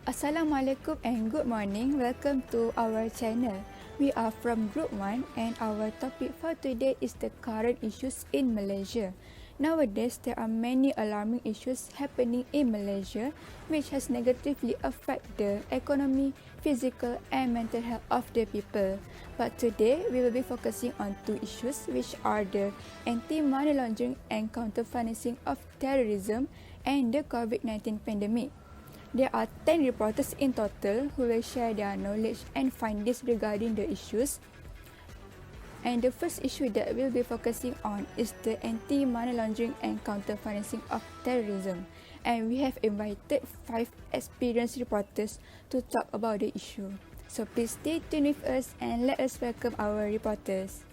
Assalamualaikum and good morning. Welcome to our channel. We are from Group 1 and our topic for today is the current issues in Malaysia. Nowadays, there are many alarming issues happening in Malaysia which has negatively affected the economy, physical and mental health of the people. But today, we will be focusing on two issues which are the anti-money laundering and counter-financing of terrorism and the COVID-19 pandemic. There are 10 reporters in total who will share their knowledge and findings regarding the issues. And the first issue that we'll be focusing on is the anti-money laundering and counter-financing of terrorism. And we have invited 5 experienced reporters to talk about the issue. So please stay tuned with us and let us welcome our reporters.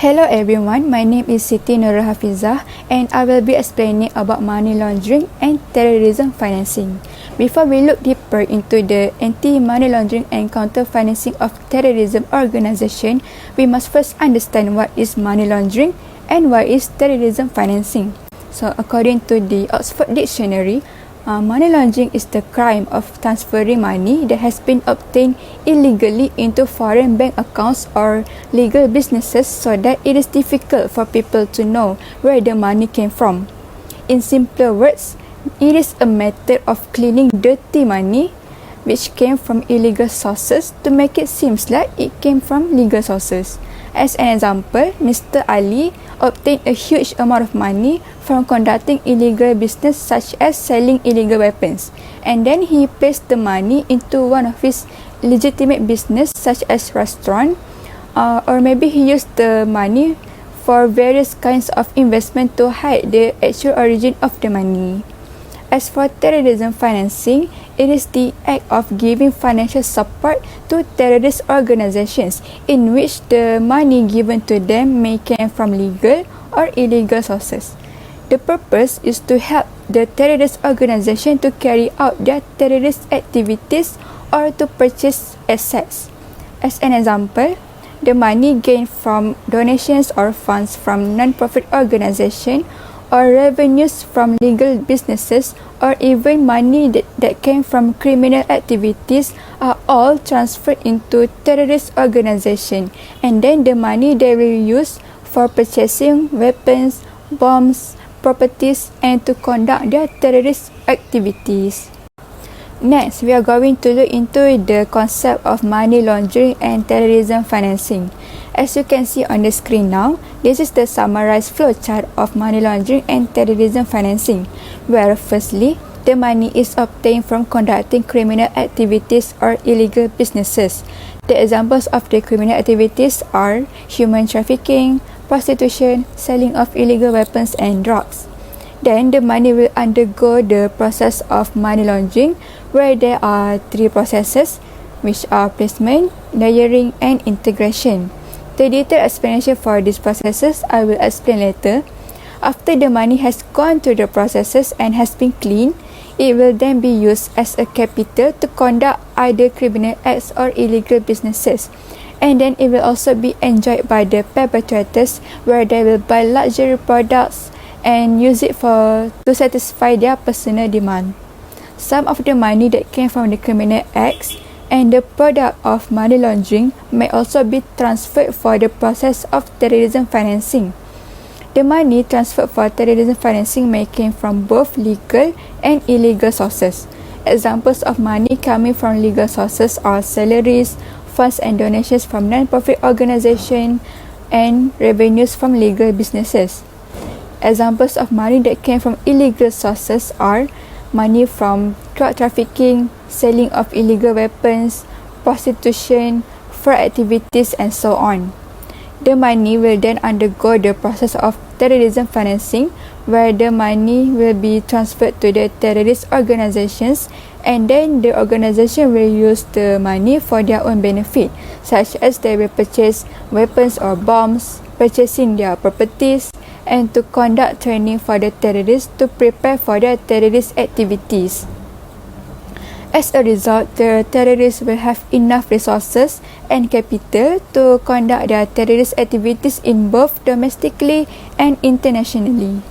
Hello everyone, my name is Siti Nurul Hafizah and I will be explaining about money laundering and terrorism financing. Before we look deeper into the anti-money laundering and counter-financing of terrorism organization, we must first understand what is money laundering and what is terrorism financing. So according to the Oxford Dictionary, money laundering is the crime of transferring money that has been obtained illegally into foreign bank accounts or legal businesses so that it is difficult for people to know where the money came from. In simpler words, it is a method of cleaning dirty money which came from illegal sources to make it seem like it came from legal sources. As an example, Mr. Ali obtained a huge amount of money from conducting illegal business such as selling illegal weapons, and then he placed the money into one of his legitimate business such as restaurant, or maybe he used the money for various kinds of investment to hide the actual origin of the money. As for terrorism financing, it is the act of giving financial support to terrorist organizations in which the money given to them may come from legal or illegal sources. The purpose is to help the terrorist organization to carry out their terrorist activities or to purchase assets. As an example, the money gained from donations or funds from non-profit organizations or revenues from legal businesses or even money that came from criminal activities are all transferred into terrorist organization, and then the money they will use for purchasing weapons, bombs, properties and to conduct their terrorist activities. Next, we are going to look into the concept of money laundering and terrorism financing. As you can see on the screen now, this is the summarized flowchart of money laundering and terrorism financing, where firstly, the money is obtained from conducting criminal activities or illegal businesses. The examples of the criminal activities are human trafficking, prostitution, selling of illegal weapons and drugs. Then the money will undergo the process of money laundering, where there are 3 processes, which are placement, layering and integration. The detailed explanation for these processes I will explain later. After the money has gone through the processes and has been cleaned, it will then be used as a capital to conduct either criminal acts or illegal businesses. And then it will also be enjoyed by the perpetrators, where they will buy luxury products and use it to satisfy their personal demand. Some of the money that came from the criminal acts and the product of money laundering may also be transferred for the process of terrorism financing. The money transferred for terrorism financing may come from both legal and illegal sources. Examples of money coming from legal sources are salaries, funds and donations from non-profit organizations, and revenues from legal businesses. Examples of money that came from illegal sources are money from drug trafficking, selling of illegal weapons, prostitution, fraud activities, and so on. The money will then undergo the process of terrorism financing, where the money will be transferred to the terrorist organizations, and then the organization will use the money for their own benefit, such as they will purchase weapons or bombs, purchasing their properties, and to conduct training for the terrorists to prepare for their terrorist activities. As a result, the terrorists will have enough resources and capital to conduct their terrorist activities in both domestically and internationally.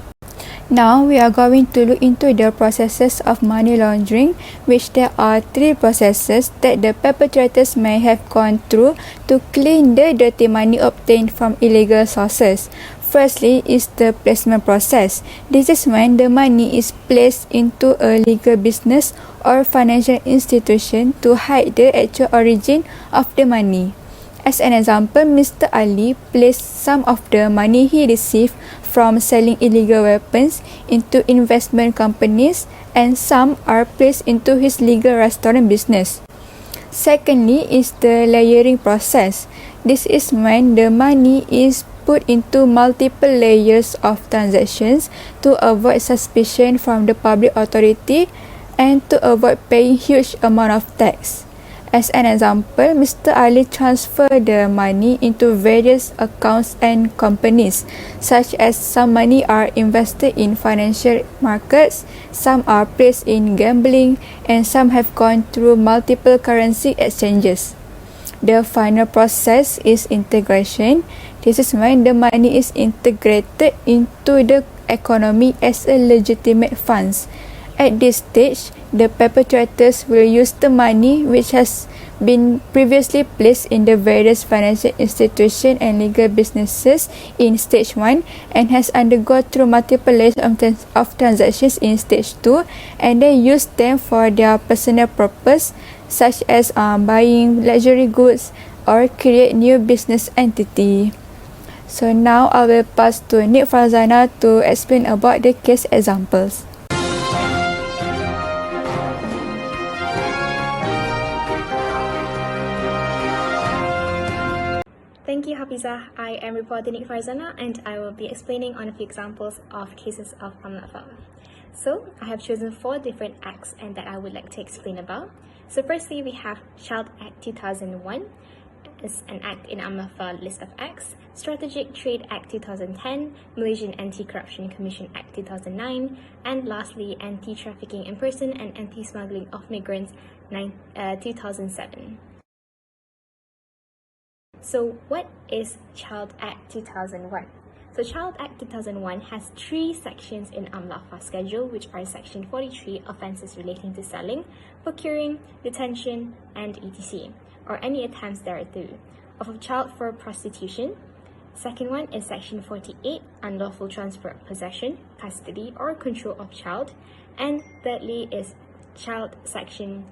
Now, we are going to look into the processes of money laundering, which there are 3 processes that the perpetrators may have gone through to clean the dirty money obtained from illegal sources. Firstly is the placement process. This is when the money is placed into a legal business or financial institution to hide the actual origin of the money. As an example, Mr. Ali placed some of the money he received from selling illegal weapons into investment companies, and some are placed into his legal restaurant business. Secondly is the layering process. This is when the money is put into multiple layers of transactions to avoid suspicion from the public authority and to avoid paying huge amount of tax. As an example, Mr. Ali transferred the money into various accounts and companies, such as some money are invested in financial markets, some are placed in gambling, and some have gone through multiple currency exchanges. The final process is integration. This is when the money is integrated into the economy as a legitimate funds. At this stage, the perpetrators will use the money which has been previously placed in the various financial institutions and legal businesses in stage 1 and has undergone through multiple layers of transactions in stage 2, and then use them for their personal purpose, such as buying luxury goods or create new business entity. So now I will pass to Nik Farzana to explain about the case examples. Thank you, Hafizah. I am reporter Nik Farzana, and I will be explaining on a few examples of cases of AML fraud. So, I have chosen 4 different acts and that I would like to explain about. So, firstly, we have Child Act 2001. Is an act in AML fraud list of acts. Strategic Trade Act 2010, Malaysian Anti-Corruption Commission Act 2009, and lastly, Anti-Trafficking in Person and Anti-Smuggling of Migrants 2007. So what is Child Act 2001? So Child Act 2001 has 3 sections in AML fraud schedule, which are Section 43, offences relating to selling, procuring, detention, and etc., or any attempts thereto, of a child for prostitution. Second one is Section 48, unlawful transfer of possession, custody, or control of child. And thirdly is Section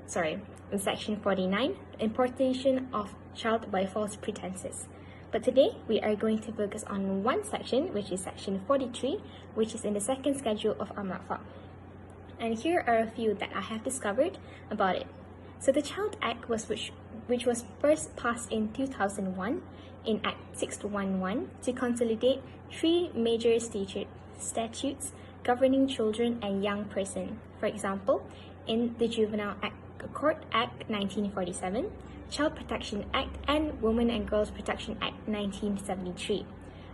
49, importation of child by false pretenses. But today, we are going to focus on one section, which is Section 43, which is in the second schedule of AML fraud. And here are a few that I have discovered about it. So the Child Act which was first passed in 2001 in Act 611 to consolidate 3 major statutes governing children and young person. For example, in the Juvenile Court Act 1947, Child Protection Act, and Women and Girls Protection Act 1973.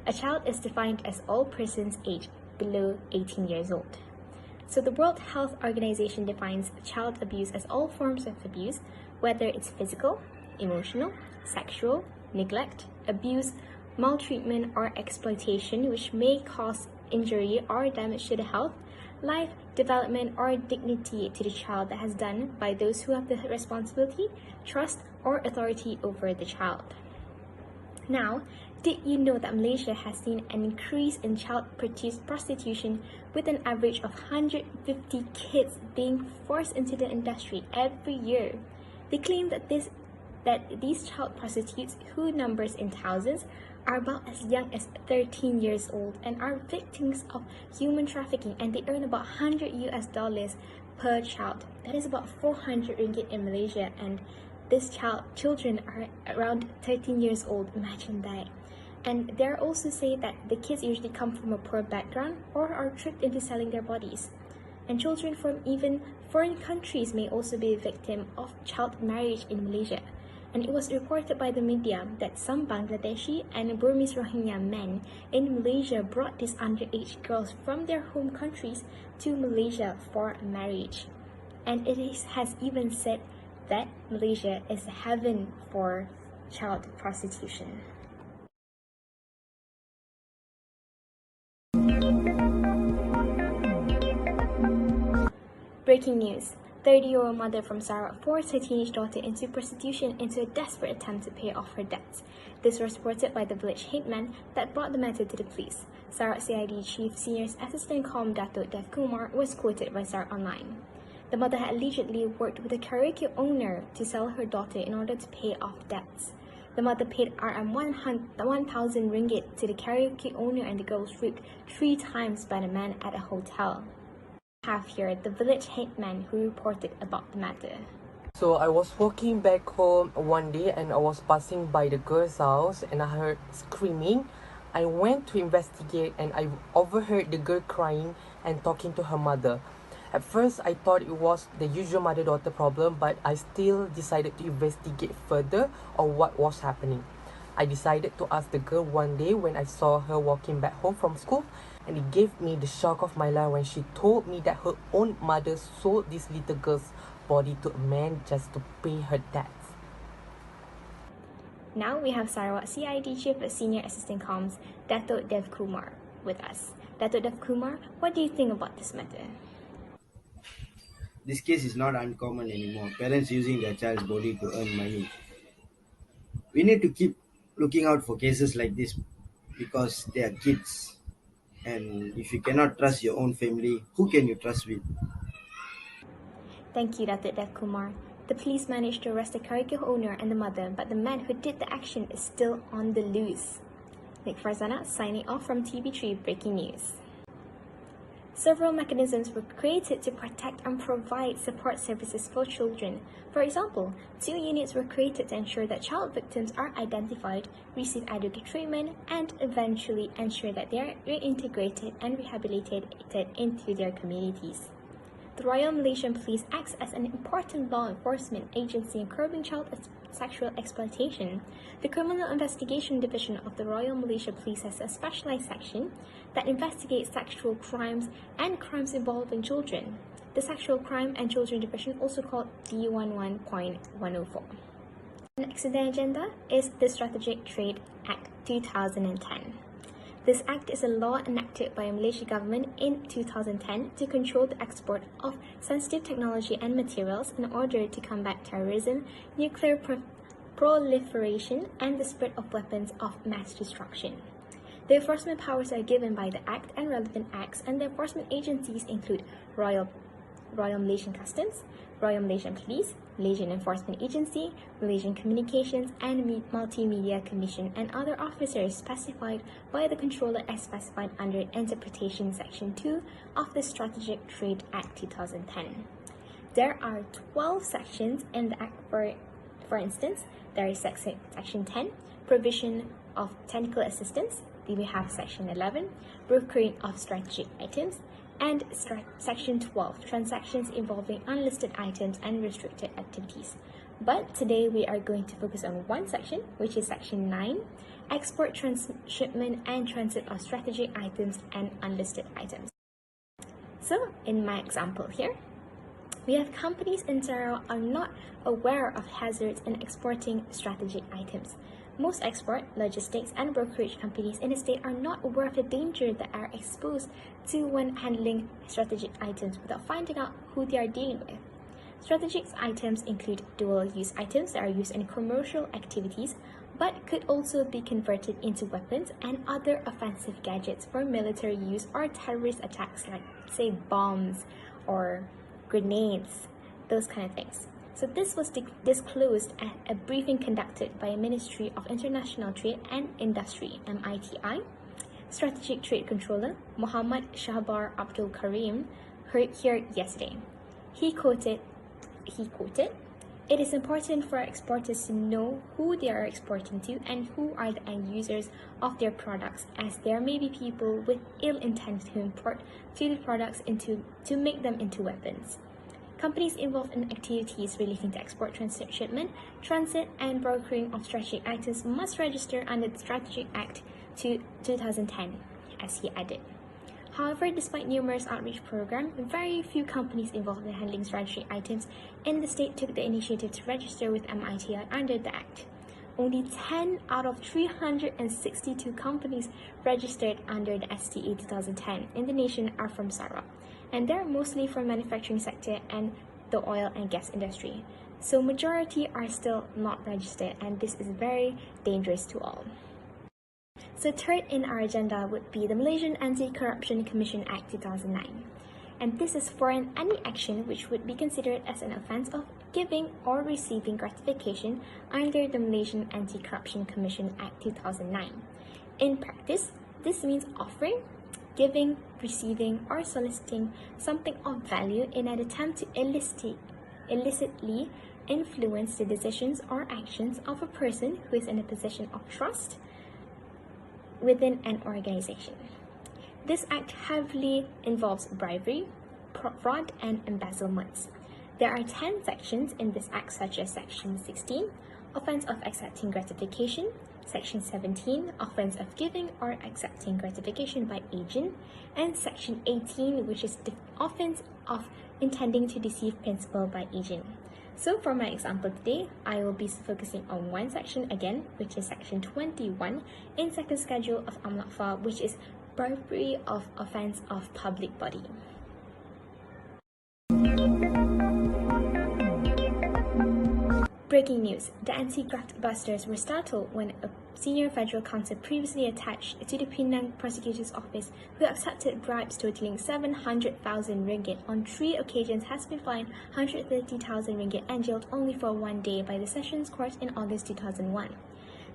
A child is defined as all persons aged below 18 years old. So the World Health Organization defines child abuse as all forms of abuse, whether it's physical, emotional, sexual, neglect, abuse, maltreatment, or exploitation, which may cause injury or damage to the health, life, development, or dignity to the child that has done by those who have the responsibility, trust, or authority over the child. Now, did you know that Malaysia has seen an increase in child prostitution with an average of 150 kids being forced into the industry every year? They claim that these child prostitutes, who numbers in thousands, are about as young as 13 years old and are victims of human trafficking, and they earn about $100 per child. That is about 400 ringgit in Malaysia, and these children are around 13 years old. Imagine that. And they also say that the kids usually come from a poor background or are tricked into selling their bodies. And children from even foreign countries may also be a victim of child marriage in Malaysia. And it was reported by the media that some Bangladeshi and Burmese Rohingya men in Malaysia brought these underage girls from their home countries to Malaysia for marriage. And has even said that Malaysia is a heaven for child prostitution. Breaking news. 30-year-old mother from Sarawak forced her teenage daughter into prostitution into a desperate attempt to pay off her debts. This was reported by the village headman that brought the matter to the police. Sarawak CID Chief Senior Assistant Com Datuk Dev Kumar was quoted by Sarawak Online. The mother had allegedly worked with a karaoke owner to sell her daughter in order to pay off debts. The mother paid Rm 1,000 ringgit to the karaoke owner, and the girl was raped 3 times by the man at a hotel. Have here the village headman who reported about the matter. So I was walking back home one day and I was passing by the girl's house and I heard screaming. I went to investigate and I overheard the girl crying and talking to her mother. At first I thought it was the usual mother-daughter problem, but I still decided to investigate further on what was happening. I decided to ask the girl one day when I saw her walking back home from school, and it gave me the shock of my life when she told me that her own mother sold this little girl's body to a man just to pay her debts. Now we have Sarawak CID Chief Senior Assistant Comms, Datuk Dev Kumar, with us. Datuk Dev Kumar, what do you think about this matter? This case is not uncommon anymore. Parents using their child's body to earn money. We need to keep looking out for cases like this because they are kids. And if you cannot trust your own family, who can you trust with? Thank you, Datuk Dev Kumar. The police managed to arrest the karaoke owner and the mother, but the man who did the action is still on the loose. Nick Farzana signing off from TV3 Breaking News. Several mechanisms were created to protect and provide support services for children. For example, 2 units were created to ensure that child victims are identified, receive adequate treatment, and eventually ensure that they are reintegrated and rehabilitated into their communities. The Royal Malaysian Police acts as an important law enforcement agency in curbing child sexual exploitation. The Criminal Investigation Division of the Royal Malaysia Police has a specialized section that investigates sexual crimes and crimes involving children. The Sexual Crime and Children Division, also called D11.104. The next on the agenda is the Strategic Trade Act 2010. This act is a law enacted by the Malaysian government in 2010 to control the export of sensitive technology and materials in order to combat terrorism, nuclear proliferation, and the spread of weapons of mass destruction. The enforcement powers are given by the Act and relevant acts, and the enforcement agencies include Royal Malaysian Customs, Royal Malaysian Police, Malaysian Enforcement Agency, Malaysian Communications and Multimedia Commission, and other officers specified by the controller as specified under Interpretation Section 2 of the Strategic Trade Act 2010. There are 12 sections in the Act. For instance, there is Section 10, Provision of Technical Assistance. Then we have Section 11, Brokering of Strategic Items, and Section 12, Transactions Involving Unlisted Items and Restricted Activities. But today we are going to focus on one section, which is Section 9, Export, Transshipment and Transit of Strategic Items and Unlisted Items. So, in my example here, we have companies in Sarawak are not aware of hazards in exporting strategic items. Most export, logistics, and brokerage companies in the state are not aware of the danger that are exposed to when handling strategic items without finding out who they are dealing with. Strategic items include dual-use items that are used in commercial activities, but could also be converted into weapons and other offensive gadgets for military use or terrorist attacks like, say, bombs or grenades, those kind of things. So this was disclosed at a briefing conducted by Ministry of International Trade and Industry, MITI, Strategic Trade Controller Muhammad Shahbar Abdul Karim heard here yesterday. He quoted, "It is important for exporters to know who they are exporting to and who are the end users of their products, as there may be people with ill intent to import the products to make them into weapons. Companies involved in activities relating to export, shipment, transit, and brokering of strategic items must register under the Strategic Act 2010, as he added. However, despite numerous outreach programs, very few companies involved in handling strategic items in the state took the initiative to register with MITI under the Act. Only 10 out of 362 companies registered under the STA 2010 in the nation are from Sarawak, and they're mostly from manufacturing sector and the oil and gas industry. So majority are still not registered, and this is very dangerous to all. So third in our agenda would be the Malaysian Anti-Corruption Commission Act 2009. And this is for any action which would be considered as an offence of giving or receiving gratification under the Malaysian Anti-Corruption Commission Act 2009. In practice, this means offering, giving, receiving, or soliciting something of value in an attempt to illicitly influence the decisions or actions of a person who is in a position of trust within an organization. This act heavily involves bribery, fraud, and embezzlement. There are 10 sections in this act, such as Section 16, offense of accepting gratification, Section 17, offense of giving or accepting gratification by agent, and Section 18, which is the offense of intending to deceive principal by agent. So for my example today, I will be focusing on one section again, which is Section 21 in second schedule of AML, which is bribery of offense of public body. Breaking news. The anti-graft busters were startled when a senior federal counsel previously attached to the Penang prosecutor's office, who accepted bribes totaling 700,000 ringgit on 3 occasions, has been fined 130,000 ringgit and jailed only for 1 day by the Sessions Court in August 2001.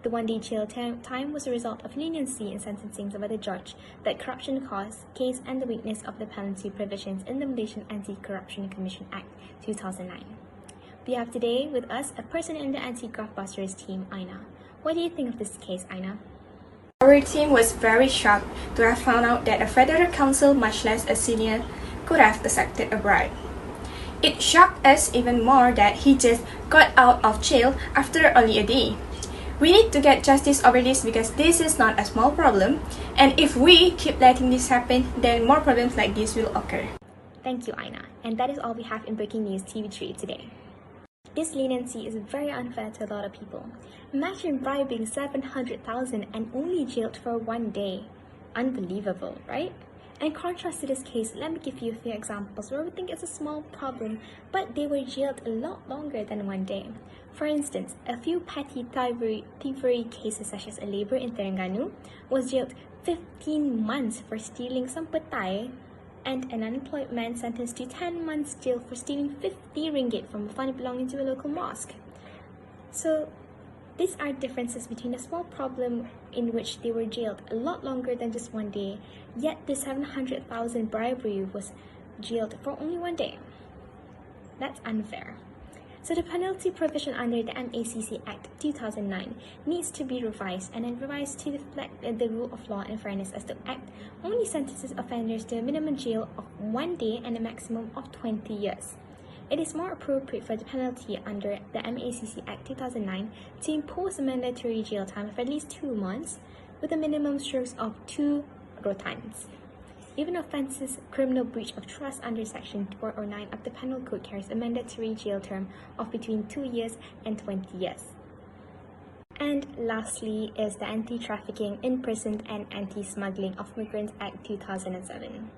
The 1-day jail time was a result of leniency in sentencing by the judge, the corruption case, and the weakness of the penalty provisions in the Malaysian Anti-Corruption Commission Act 2009. We have today with us a person in the anti-graft busters team, Aina. What do you think of this case, Aina? Our team was very shocked to have found out that a federal counsel, much less a senior, could have accepted a bribe. It shocked us even more that he just got out of jail after only a day. We need to get justice over this because this is not a small problem, and if we keep letting this happen, then more problems like this will occur. Thank you, Aina. And that is all we have in Breaking News TV3 today. This leniency is very unfair to a lot of people. Imagine bribing 700,000 and only jailed for 1 day. Unbelievable, right? In contrast to this case, let me give you a few examples where we think it's a small problem, but they were jailed a lot longer than 1 day. For instance, a few petty thievery cases such as a labourer in Terengganu was jailed 15 months for stealing some petai, and an unemployed man sentenced to 10 months jail for stealing 50 ringgit from a fund belonging to a local mosque. So these are differences between a small problem in which they were jailed a lot longer than just 1 day, yet the 700,000 bribery was jailed for only 1 day. That's unfair. So the penalty provision under the MACC Act 2009 needs to be revised and then revised to reflect the rule of law and fairness, as the Act only sentences offenders to a minimum jail of 1 day and a maximum of 20 years. It is more appropriate for the penalty under the MACC Act 2009 to impose a mandatory jail time of at least 2 months with a minimum strokes of 2 rotans. Even offences criminal breach of trust under Section 409 of the Penal Code carries a mandatory jail term of between 2 years and 20 years. And lastly is the Anti-Trafficking, Imprisoned and Anti-Smuggling of Migrants Act 2007.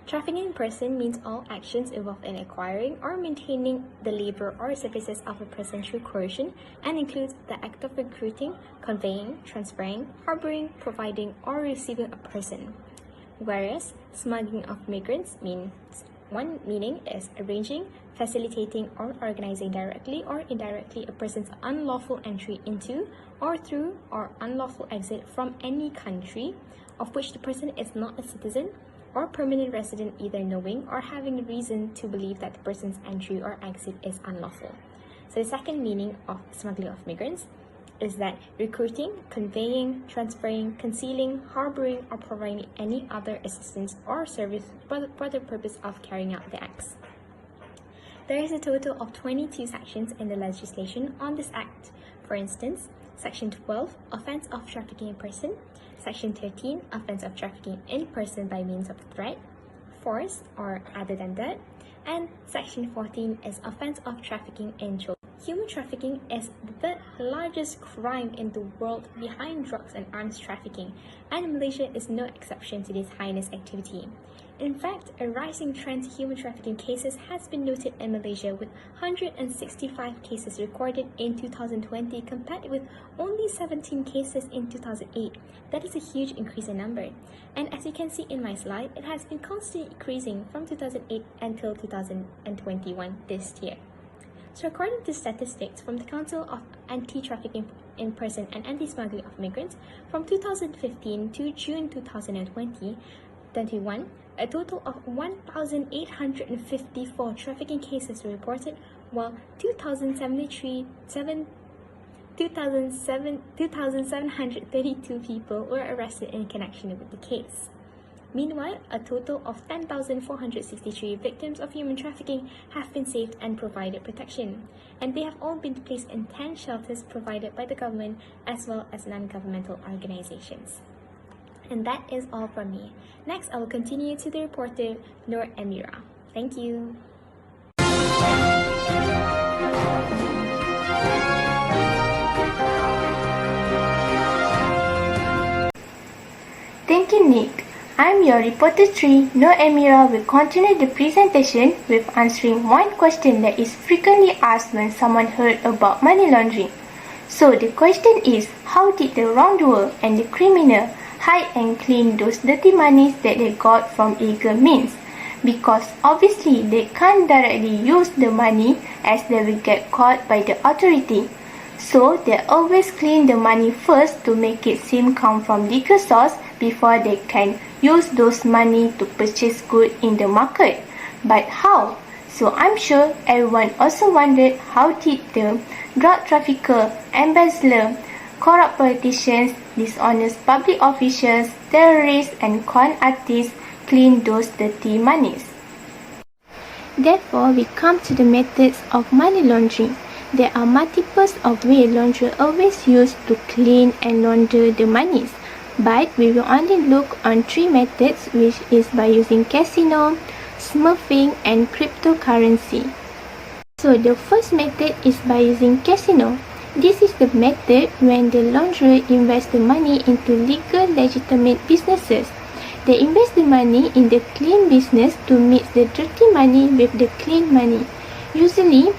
Trafficking in person means all actions involved in acquiring or maintaining the labor or services of a person through coercion and includes the act of recruiting, conveying, transferring, harboring, providing, or receiving a person. Whereas smuggling of migrants means one meaning is arranging, facilitating, or organizing directly or indirectly a person's unlawful entry into or through or unlawful exit from any country of which the person is not a citizen or permanent resident, either knowing or having reason to believe that the person's entry or exit is unlawful. So the second meaning of smuggling of migrants is that recruiting, conveying, transferring, concealing, harboring, or providing any other assistance or service for the purpose of carrying out the acts. There is a total of 22 sections in the legislation on this act. For instance, Section 12, Offence of Trafficking in Person, Section 13, Offence of Trafficking in Person by means of threat, force, or other than that, and Section 14 is Offence of Trafficking in Children. Human trafficking is the largest crime in the world behind drugs and arms trafficking, and Malaysia is no exception to this heinous activity. In fact, a rising trend to human trafficking cases has been noted in Malaysia, with 165 cases recorded in 2020 compared with only 17 cases in 2008. That is a huge increase in number. And as you can see in my slide, it has been constantly increasing from 2008 until 2021 this year. So according to statistics from the Council of Anti-Trafficking in Person and Anti-Smuggling of Migrants, from 2015 to June 2021, a total of 1,854 trafficking cases were reported, while 2,732 people were arrested in connection with the case. Meanwhile, a total of 10,463 victims of human trafficking have been saved and provided protection, and they have all been placed in 10 shelters provided by the government as well as non-governmental organizations. And that is all from me. Next, I will continue to the reporter Noor Amira. Thank you. Thank you, Nick. I'm your reporter 3, Noor Amira, will continue the presentation with answering one question that is frequently asked when someone heard about money laundering. So the question is, how did the wrongdoer and the criminal hide and clean those dirty monies that they got from illegal means? Because obviously they can't directly use the money as they will get caught by the authority. So they always clean the money first to make it seem come from legal source before they can use those money to purchase goods in the market. But how? So I'm sure everyone also wondered, how did the drug trafficker, embezzler, corrupt politicians, dishonest public officials, terrorists and con artists clean those dirty monies? Therefore, we come to the methods of money laundering. There are multiples of ways launderers always use to clean and launder the monies. But we will only look on 3 methods, which is by using casino, smurfing and cryptocurrency. So the first method is by using casino. This is the method when the launderer invests the money into legal legitimate businesses. They invest the money in the clean business to mix the dirty money with the clean money. Usually,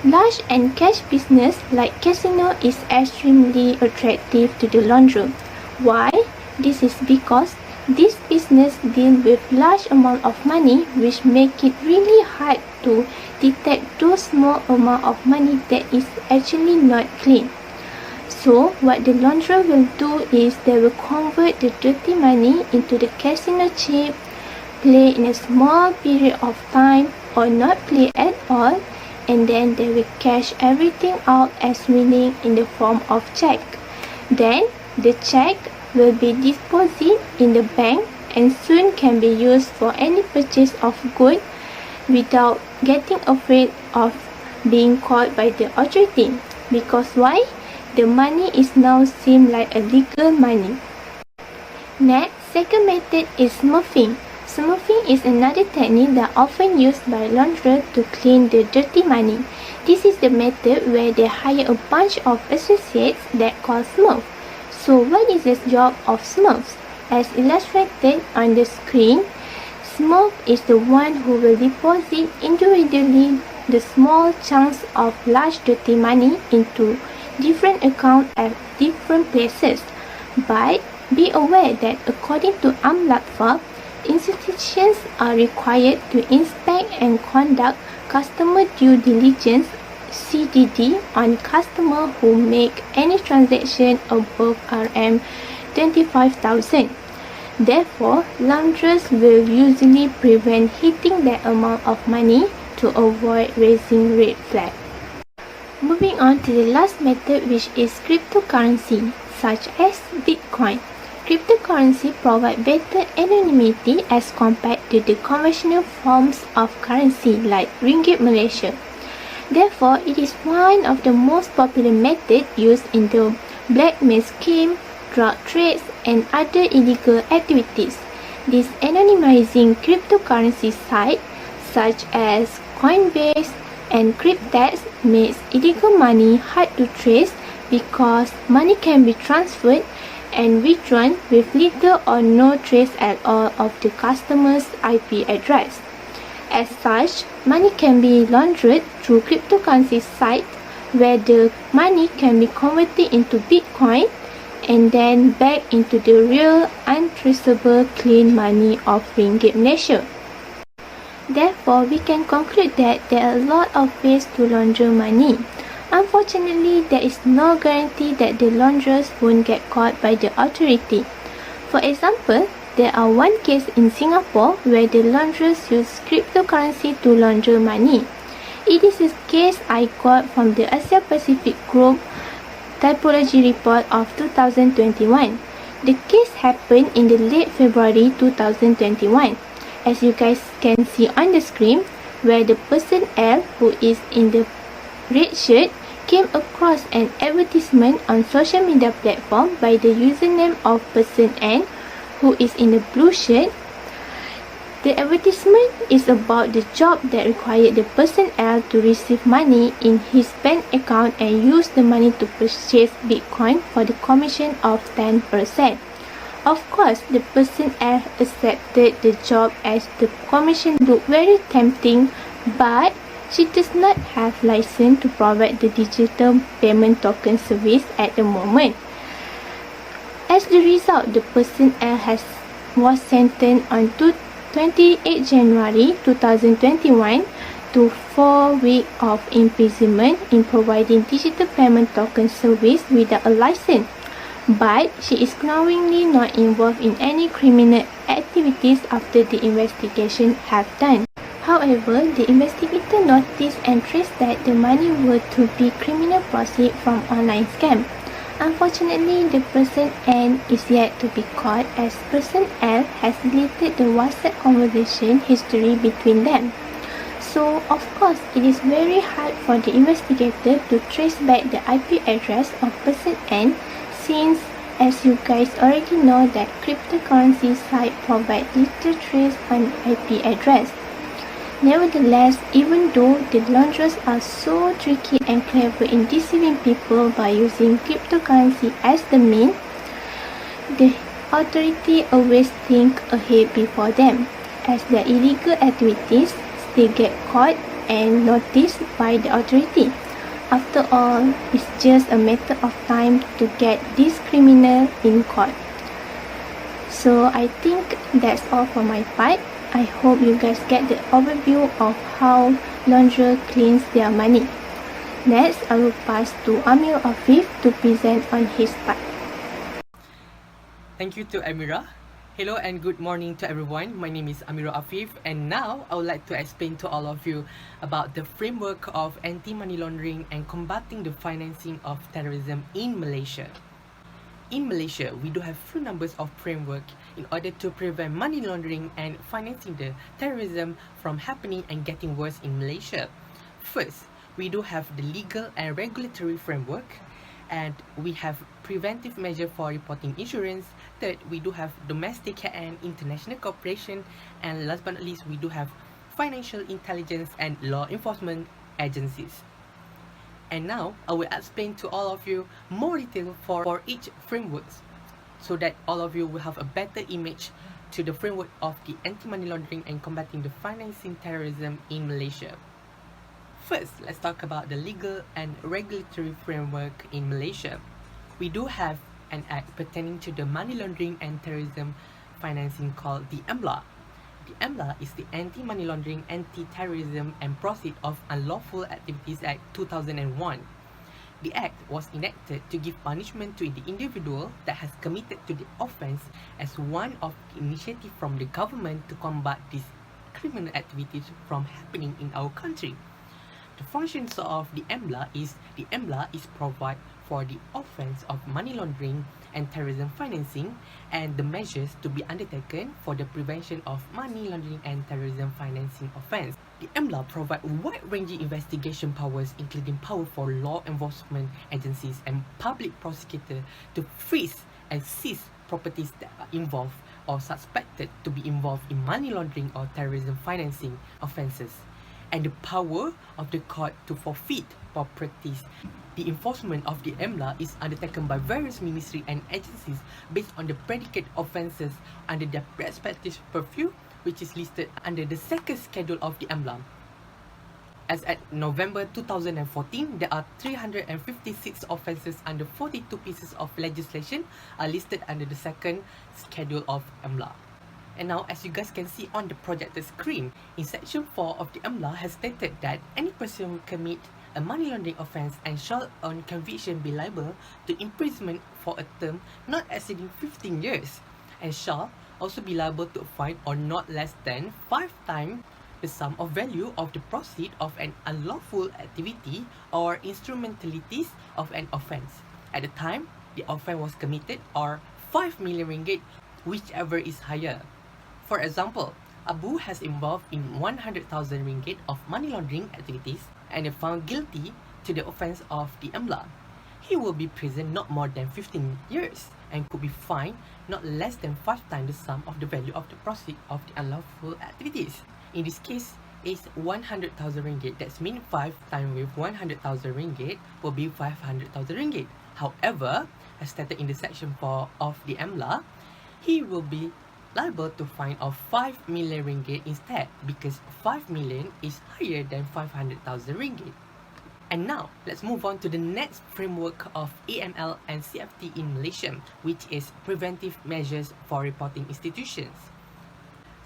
large and cash business like casino is extremely attractive to the launderer. Why? This is because this business deals with large amount of money, which make it really hard to detect those small amount of money that is actually not clean. So what the launderer will do is they will convert the dirty money into the casino chip, play in a small period of time or not play at all, and then they will cash everything out as winning in the form of check. Then the check will be deposited in the bank and soon can be used for any purchase of goods without getting afraid of being caught by the authority. Because why? The money is now seem like a legal money. Next, second method is smurfing. Smurfing is another technique that often used by launderers to clean the dirty money. This is the method where they hire a bunch of associates that call smurf. So what is the job of smurfs? As illustrated on the screen, Smurf is the one who will deposit individually the small chunks of large dirty money into different accounts at different places. But be aware that according to AML, institutions are required to inspect and conduct customer due diligence (CDD) on customers who make any transaction above Rm 25,000. Therefore, launderers will usually prevent hitting that amount of money to avoid raising red flag. Moving on to the last method, which is cryptocurrency, such as Bitcoin. Cryptocurrency provide better anonymity as compared to the conventional forms of currency like Ringgit Malaysia. Therefore, it is one of the most popular methods used in the blackmail scheme, drug trades, and other illegal activities. This anonymizing cryptocurrency site, such as Coinbase and Cryptex, makes illegal money hard to trace because money can be transferred and withdrawn with little or no trace at all of the customer's IP address. As such, money can be laundered through cryptocurrency sites where the money can be converted into Bitcoin and then back into the real, untraceable, clean money of Ringgit Malaysia. Therefore, we can conclude that there are a lot of ways to launder money. Unfortunately, there is no guarantee that the launderers won't get caught by the authority. For example, there are one case in Singapore where the launderers used cryptocurrency to launder money. It is a case I got from the Asia Pacific Group Typology Report of 2021. The case happened in the late February 2021, as you guys can see on the screen, where the person L, who is in the red shirt, came across an advertisement on social media platform by the username of person N, who is in the blue shirt. The advertisement is about the job that required the person L to receive money in his bank account and use the money to purchase Bitcoin for the commission of 10%. Of course, the person L accepted the job as the commission looked very tempting, but she does not have license to provide the digital payment token service at the moment. As the result, the person L was sentenced on 28 January 2021 to 4 weeks of imprisonment in providing digital payment token service without a license. But she is knowingly not involved in any criminal activities after the investigation have done. However, the investigator noticed and traced that the money were to be criminal proceeds from online scam. Unfortunately, the person N is yet to be caught as person L has deleted the WhatsApp conversation history between them. So, of course, it is very hard for the investigator to trace back the IP address of person N, since, as you guys already know, that cryptocurrency site provide little trace on IP address. Nevertheless, even though the launderers are so tricky and clever in deceiving people by using cryptocurrency as the mean, the authority always think ahead before them, as their illegal activities still get caught and noticed by the authority. After all, it's just a matter of time to get this criminal in court. So I think that's all for my part. I hope you guys get the overview of how launderer cleans their money. Next, I will pass to Amir Afif to present on his part. Thank you to Amira. Hello and good morning to everyone. My name is Amira Afif, and now I would like to explain to all of you about the framework of anti-money laundering and combating the financing of terrorism in Malaysia. In Malaysia, we do have few numbers of framework in order to prevent money laundering and financing the terrorism from happening and getting worse in Malaysia. First, we do have the legal and regulatory framework, and we have preventive measure for reporting insurance. Third, we do have domestic and international cooperation, and last but not least, we do have financial intelligence and law enforcement agencies. And now, I will explain to all of you more detail for each framework so that all of you will have a better image to the framework of the anti-money laundering and combating the financing terrorism in Malaysia. First, let's talk about the legal and regulatory framework in Malaysia. We do have an act pertaining to the money laundering and terrorism financing called the AMLA. The AMLA is the Anti-Money Laundering, Anti-Terrorism and Proceed of Unlawful Activities Act 2001. The act was enacted to give punishment to the individual that has committed to the offence as one of the initiatives from the government to combat these criminal activities from happening in our country. The functions of the AMLA is provide for the offence of money laundering and terrorism financing and the measures to be undertaken for the prevention of money laundering and terrorism financing offence. The AMLA provide wide-ranging investigation powers, including power for law enforcement agencies and public prosecutor to freeze and seize properties that are involved or suspected to be involved in money laundering or terrorism financing offences, and the power of the court to forfeit properties. The enforcement of the AMLA is undertaken by various ministries and agencies based on the predicate offences under their respective purview, which is listed under the second schedule of the AMLA. As at November 2014, there are 356 offences under 42 pieces of legislation are listed under the second schedule of AMLA. And now, as you guys can see on the projected screen, in section 4 of the AMLA has stated that any person who commit a money laundering offence and shall on conviction be liable to imprisonment for a term not exceeding 15 years and shall also be liable to a fine or not less than 5 times the sum of value of the proceed of an unlawful activity or instrumentalities of an offence at the time the offence was committed, or 5 million ringgit, whichever is higher. For example, Abu has involved in 100,000 ringgit of money laundering activities and is found guilty to the offence of the AMLA. He will be imprisoned not more than 15 years and could be fined not less than 5 times the sum of the value of the proceed of the unlawful activities. In this case, it's 100,000 ringgit. That's mean 5 times with 100,000 ringgit will be 500,000 ringgit. However, as stated in the section 4 of the AMLA, he will be liable to fine of 5 million ringgit instead, because 5 million is higher than 500,000 ringgit. And now, let's move on to the next framework of AML and CFT in Malaysia, which is preventive measures for reporting institutions.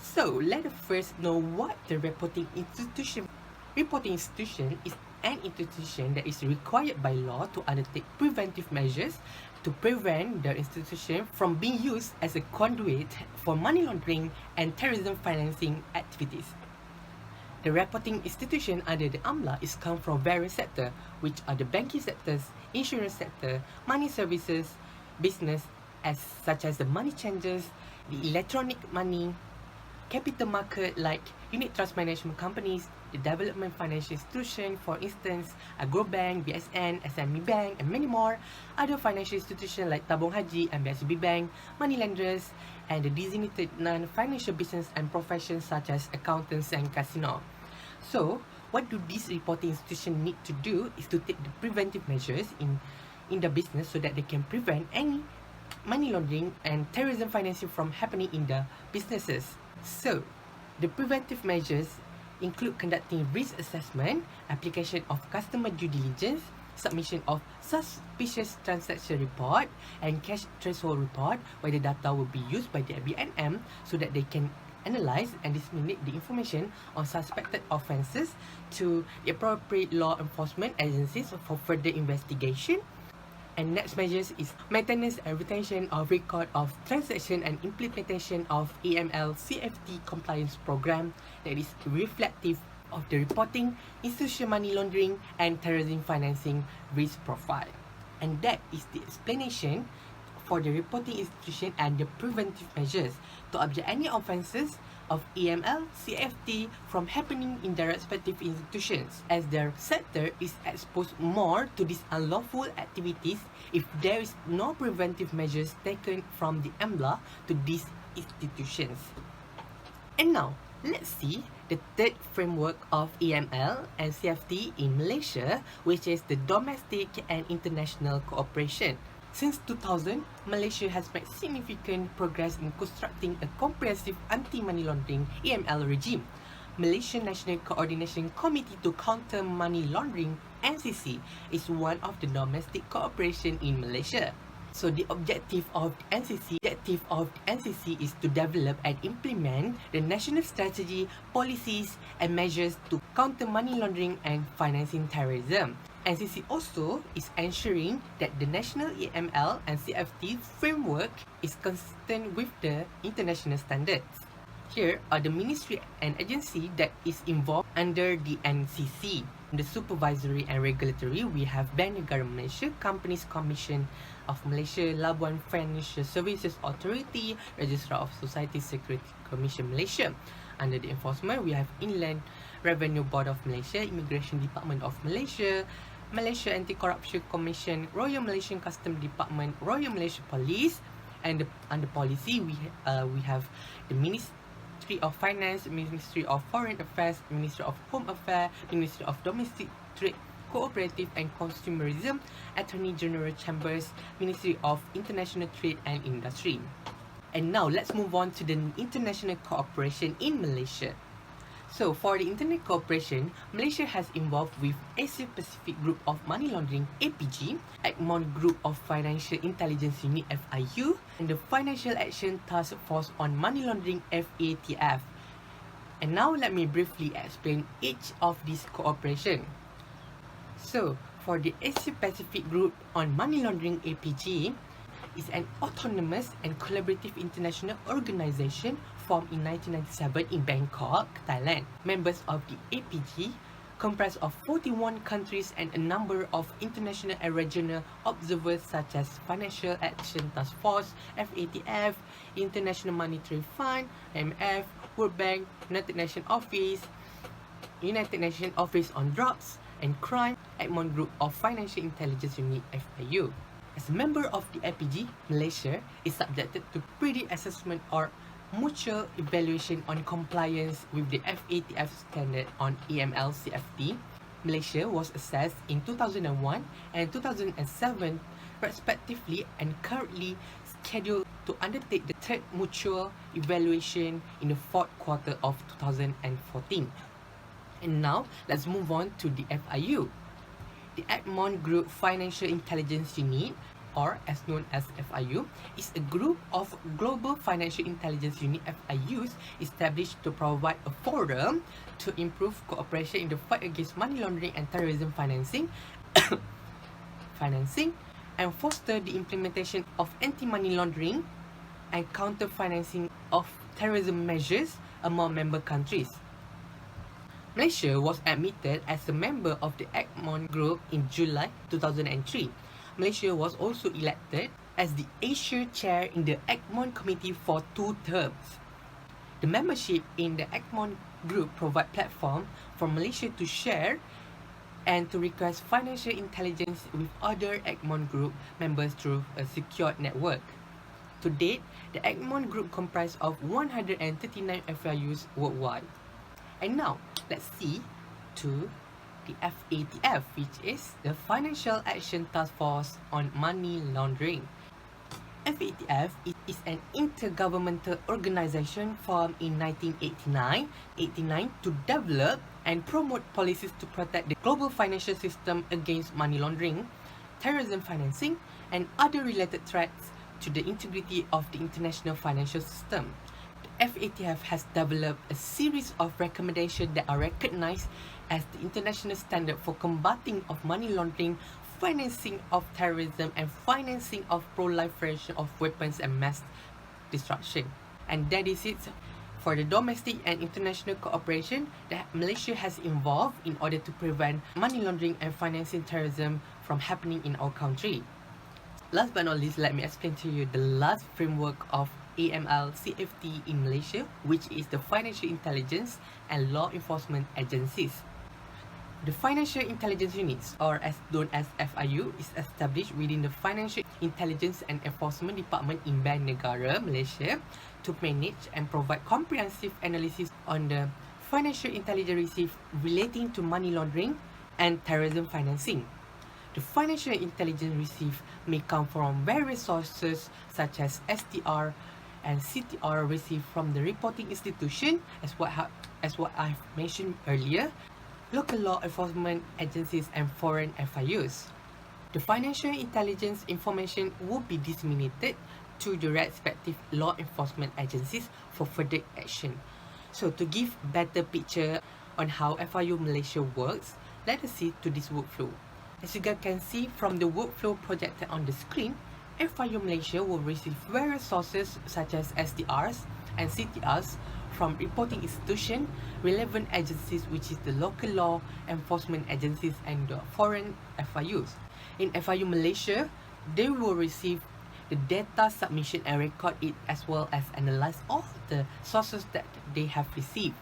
So, let us first know what the reporting institution. Reporting institution is an institution that is required by law to undertake preventive measures to prevent the institution from being used as a conduit for money laundering and terrorism financing activities. The reporting institution under the AMLA is come from various sectors, which are the banking sectors, insurance sector, money services, business, such as the money changers, the electronic money, capital market like unit trust management companies, the development financial institution, for instance, Agrobank, BSN, SME Bank, and many more, other financial institutions like Tabung Haji and BSB Bank, money lenders, and the designated non-financial business and professions such as accountants and casino. So, what do these reporting institutions need to do is to take the preventive measures in the business so that they can prevent any money laundering and terrorism financing from happening in the businesses. So, the preventive measures include conducting risk assessment, application of customer due diligence, submission of suspicious transaction report and cash threshold report, where the data will be used by the BNM so that they can analyze and disseminate the information on suspected offences to the appropriate law enforcement agencies for further investigation. And next measures is maintenance and retention of record of transaction and implementation of AML CFT compliance program that is reflective of the reporting, institution money laundering and terrorism financing risk profile. And that is the explanation for the reporting institution and the preventive measures to object any offences of AML, CFT from happening in their respective institutions, as their sector is exposed more to these unlawful activities if there is no preventive measures taken from the AMLA to these institutions. And now, let's see the third framework of AML and CFT in Malaysia, which is the domestic and international cooperation. Since 2000, Malaysia has made significant progress in constructing a comprehensive anti-money laundering AML regime. Malaysian National Coordination Committee to Counter Money Laundering (NCC) is one of the domestic cooperation in Malaysia. So the objective of the NCC is to develop and implement the national strategy, policies and measures to counter money laundering and financing terrorism. NCC also is ensuring that the national AML and CFT framework is consistent with the international standards. Here are the ministry and agency that is involved under the NCC. The supervisory and regulatory, we have Bank Negara Malaysia, Companies Commission of Malaysia, Labuan Financial Services Authority, Registrar of Society Security Commission Malaysia. Under the enforcement, we have Inland Revenue Board of Malaysia, Immigration Department of Malaysia, Malaysia Anti-Corruption Commission, Royal Malaysian Customs Department, Royal Malaysia Police, and under policy, we have the Ministry of Finance, Ministry of Foreign Affairs, Ministry of Home Affairs, Ministry of Domestic Trade, Cooperative and Consumerism, Attorney General Chambers, Ministry of International Trade and Industry. And now let's move on to the international cooperation in Malaysia. So for the international cooperation, Malaysia has involved with Asia Pacific Group of Money Laundering (APG), Egmont Group of Financial Intelligence Unit (FIU), and the Financial Action Task Force on Money Laundering (FATF). And now let me briefly explain each of these cooperation. So for the Asia Pacific Group on Money Laundering (APG), is an autonomous and collaborative international organization formed in 1997 in Bangkok, Thailand. Members of the APG comprise of 41 countries and a number of international and regional observers such as Financial Action Task Force, FATF, International Monetary Fund, IMF, World Bank, United Nations Office on Drugs and Crime, Egmont Group of Financial Intelligence Unit (FIU). As a member of the APG, Malaysia is subjected to pre-assessment or mutual evaluation on compliance with the FATF standard on AML CFT. Malaysia was assessed in 2001 and 2007 respectively and currently scheduled to undertake the third mutual evaluation in the fourth quarter of 2014. And now, let's move on to the FIU. The Egmont Group Financial Intelligence Unit, or as known as FIU, is a group of global financial intelligence unit FIUs established to provide a forum to improve cooperation in the fight against money laundering and terrorism financing, and foster the implementation of anti-money laundering and counter-financing of terrorism measures among member countries. Malaysia was admitted as a member of the Egmont Group in July 2003. Malaysia was also elected as the Asia Chair in the Egmont Committee for 2 terms. The membership in the Egmont Group provide platform for Malaysia to share and to request financial intelligence with other Egmont Group members through a secured network. To date, the Egmont Group comprises of 139 FIUs worldwide. And now, let's see to the FATF, which is the Financial Action Task Force on Money Laundering. FATF is an intergovernmental organization formed in 1989 to develop and promote policies to protect the global financial system against money laundering, terrorism financing, and other related threats to the integrity of the international financial system. FATF has developed a series of recommendations that are recognized as the international standard for combating of money laundering, financing of terrorism, and financing of proliferation of weapons and mass destruction. And that is it for the domestic and international cooperation that Malaysia has involved in order to prevent money laundering and financing terrorism from happening in our country. Last but not least, let me explain to you the last framework of AML CFT in Malaysia, which is the Financial Intelligence and Law Enforcement Agencies. The Financial Intelligence Units, or as known as FIU, is established within the Financial Intelligence and Enforcement Department in Bank Negara Malaysia to manage and provide comprehensive analysis on the financial intelligence received relating to money laundering and terrorism financing. The financial intelligence received may come from various sources such as STR and CTR received from the reporting institution as what I've mentioned earlier, local law enforcement agencies and foreign FIUs. The financial intelligence information will be disseminated to the respective law enforcement agencies for further action. So to give better picture on how FIU Malaysia works, let us see to this workflow. As you guys can see from the workflow projected on the screen, FIU Malaysia will receive various sources such as STRs and CTRs from reporting institution, relevant agencies which is the local law enforcement agencies and the foreign FIUs. In FIU Malaysia, they will receive the data submission and record it as well as analyze all the sources that they have received.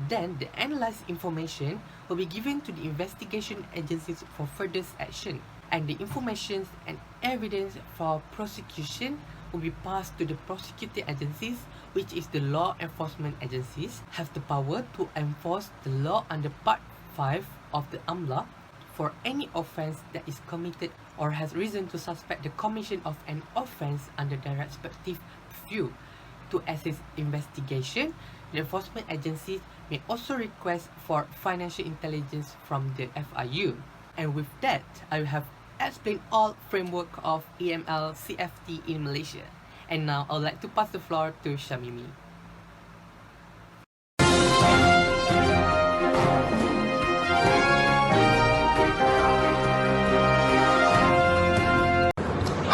Then the analyzed information will be given to the investigation agencies for further action, and the information and evidence for prosecution will be passed to the prosecuting agencies, which is the law enforcement agencies, have the power to enforce the law under Part 5 of the AML for any offence that is committed or has reason to suspect the commission of an offence under their respective view. To assist investigation, the enforcement agencies may also request for financial intelligence from the FIU. And with that, I have explained all framework of AML CFT in Malaysia. And now I would like to pass the floor to Shamimi.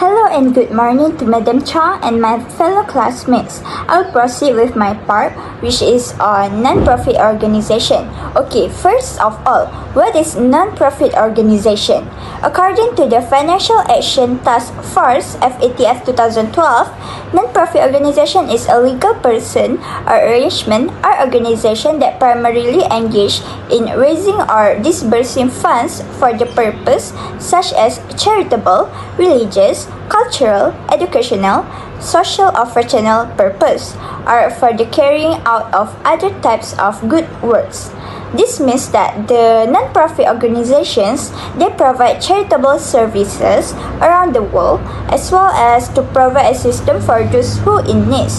Hello and good morning to Madam Chang and my fellow classmates. I'll proceed with my part, which is on non-profit organization. Okay, first of all, what is non-profit organization? According to the Financial Action Task Force FATF 2012, non-profit organization is a legal person or arrangement or organization that primarily engage in raising or disbursing funds for the purpose such as charitable, religious, cultural, educational, social or fraternal purpose, or for the carrying out of other types of good works. This means that the non-profit organizations, they provide charitable services around the world as well as to provide assistance for those who in need.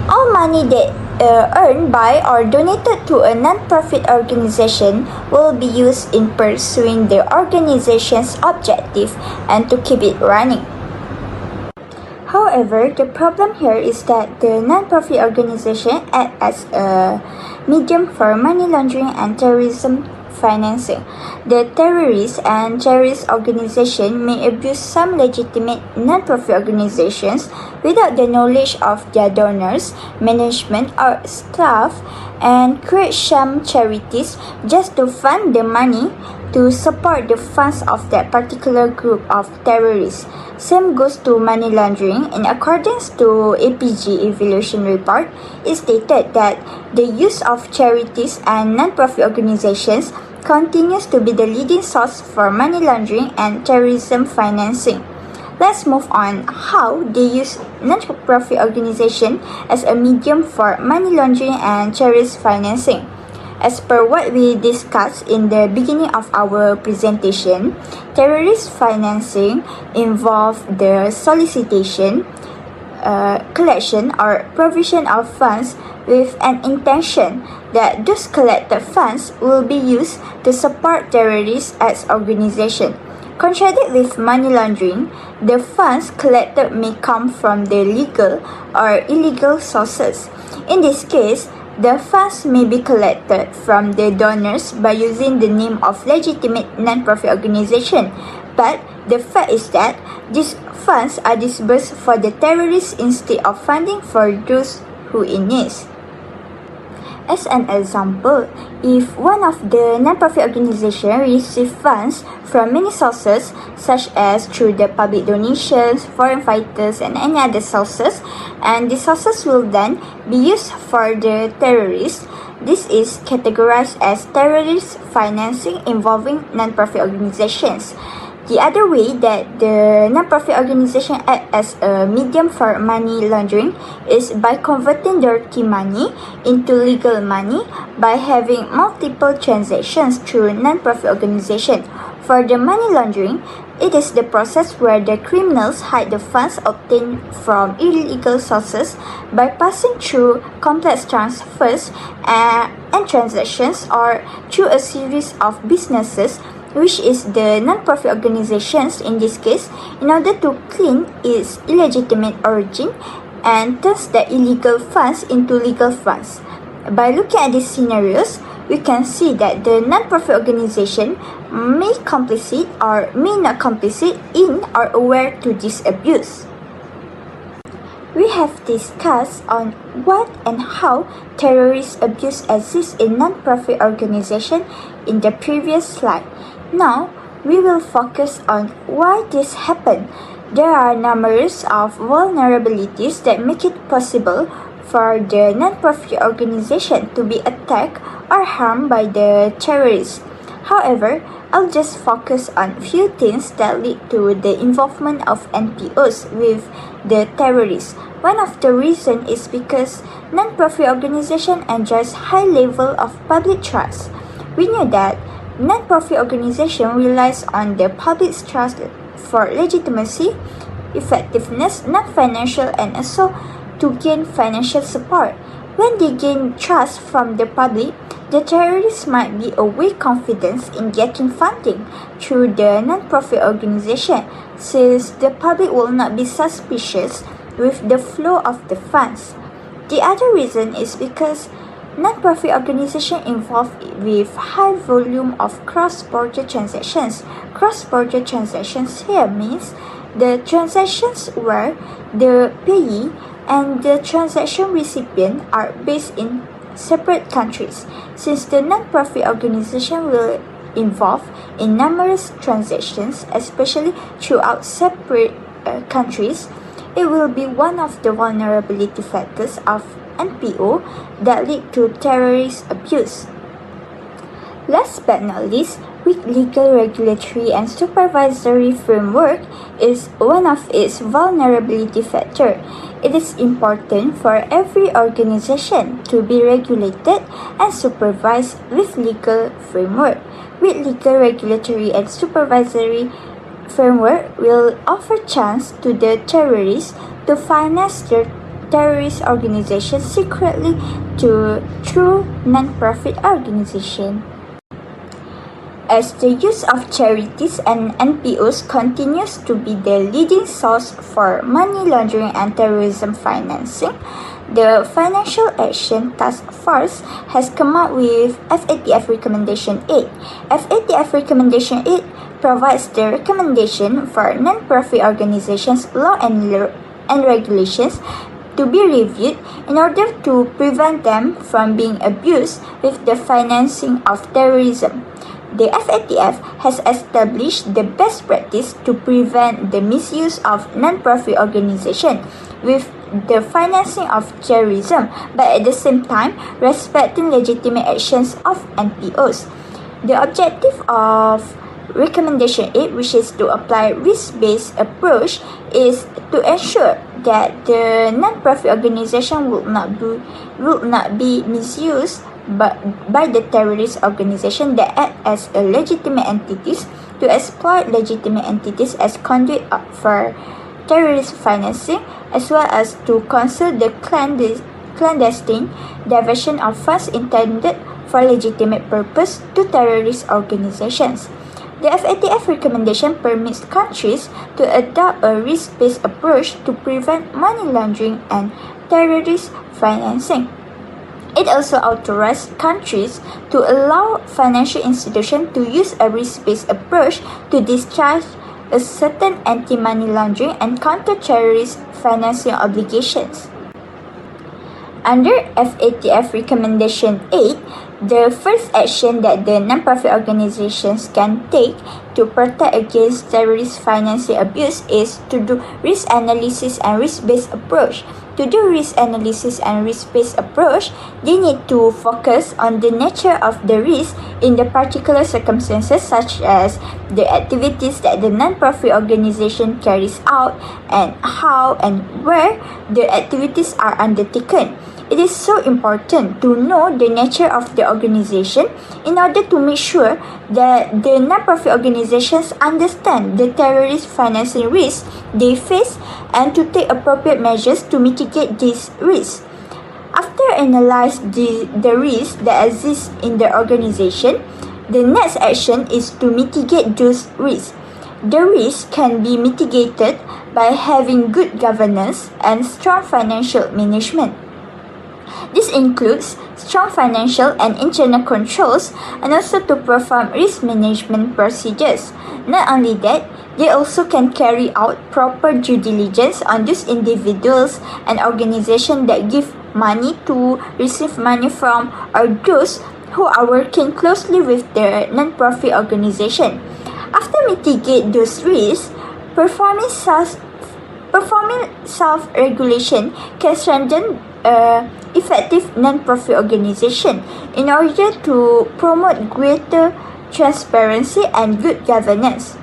All money that earned by or donated to a non-profit organization will be used in pursuing the organization's objective and to keep it running. However, the problem here is that the non-profit organization act as a medium for money laundering and terrorism financing. The terrorists and terrorist organization may abuse some legitimate non-profit organizations without the knowledge of their donors, management or staff, and create some charities just to fund the money to support the funds of that particular group of terrorists. Same goes to money laundering. In accordance to APG evaluation report, it stated that the use of charities and non-profit organizations continues to be the leading source for money laundering and terrorism financing. Let's move on how they use non-profit organization as a medium for money laundering and terrorist financing. As per what we discussed in the beginning of our presentation, terrorist financing involves the solicitation, collection or provision of funds with an intention that those collected funds will be used to support terrorists as organization. Contradicted with money laundering, the funds collected may come from the legal or illegal sources. In this case, the funds may be collected from the donors by using the name of legitimate non-profit organization, but the fact is that these funds are disbursed for the terrorists instead of funding for those who in need. As an example, if one of the non-profit organizations receives funds from many sources, such as through the public donations, foreign fighters, and any other sources, and the sources will then be used for the terrorists, this is categorized as terrorist financing involving non-profit organizations. The other way that the non-profit organization act as a medium for money laundering is by converting dirty money into legal money by having multiple transactions through non-profit organization. For the money laundering, it is the process where the criminals hide the funds obtained from illegal sources by passing through complex transfers and transactions or through a series of businesses, which is the non-profit organizations in this case, in order to clean its illegitimate origin and turns the illegal funds into legal funds. By looking at these scenarios, we can see that the non-profit organization may complicit or may not complicit in or aware to this abuse. We have discussed on what and how terrorist abuse exists in non-profit organization in the previous slide. Now, we will focus on why this happened. There are numerous of vulnerabilities that make it possible for the non-profit organization to be attacked or harmed by the terrorists. However, I'll just focus on few things that lead to the involvement of NPOs with the terrorists. One of the reasons is because non-profit organization enjoys high level of public trust. We know that non-profit organization relies on the public's trust for legitimacy, effectiveness, non-financial, and also to gain financial support. When they gain trust from the public, the terrorists might be away confidence in getting funding through the non-profit organization, since the public will not be suspicious with the flow of the funds. The other reason is because non-profit organization involved with high volume of cross-border transactions. Cross-border transactions here means the transactions where the payee and the transaction recipient are based in separate countries. Since the non-profit organization will involve in numerous transactions, especially throughout separate countries, it will be one of the vulnerability factors of NPO that lead to terrorist abuse. Last but not least, weak legal regulatory and supervisory framework is one of its vulnerability factor. It is important for every organization to be regulated and supervised with legal framework. With legal regulatory and supervisory framework will offer chance to the terrorists to finance their terrorist organizations secretly through non-profit organization. As the use of charities and NPOs continues to be the leading source for money laundering and terrorism financing, the Financial Action Task Force has come up with FATF Recommendation 8. FATF Recommendation 8 provides the recommendation for non-profit organizations' law and regulations to be reviewed in order to prevent them from being abused with the financing of terrorism. The FATF has established the best practice to prevent the misuse of non-profit organizations with the financing of terrorism, but at the same time respecting legitimate actions of NPOs. The objective of Recommendation 8, which is to apply risk-based approach, is to ensure that the non-profit organization will not be misused by the terrorist organization that act as a legitimate entities to exploit legitimate entities as conduit for terrorist financing, as well as to conceal the clandestine diversion of funds intended for legitimate purpose to terrorist organizations. The FATF recommendation permits countries to adopt a risk-based approach to prevent money laundering and terrorist financing. It also authorizes countries to allow financial institutions to use a risk-based approach to discharge a certain anti-money laundering and counter-terrorist financing obligations. Under FATF Recommendation 8, the first action that the non-profit organizations can take to protect against terrorist financing abuse is to do risk analysis and risk-based approach. To do risk analysis and risk-based approach, they need to focus on the nature of the risk in the particular circumstances, such as the activities that the non-profit organization carries out and how and where the activities are undertaken. It is so important to know the nature of the organization in order to make sure that the non-profit organizations understand the terrorist financing risks they face and to take appropriate measures to mitigate these risks. After analyzing the risks that exist in the organization, the next action is to mitigate those risks. The risks can be mitigated by having good governance and strong financial management. This includes strong financial and internal controls and also to perform risk management procedures. Not only that, they also can carry out proper due diligence on those individuals and organizations that give money to receive money from or those who are working closely with the non-profit organization. After mitigate those risks, performing self-regulation can strengthen effective non-profit organization in order to promote greater transparency and good governance.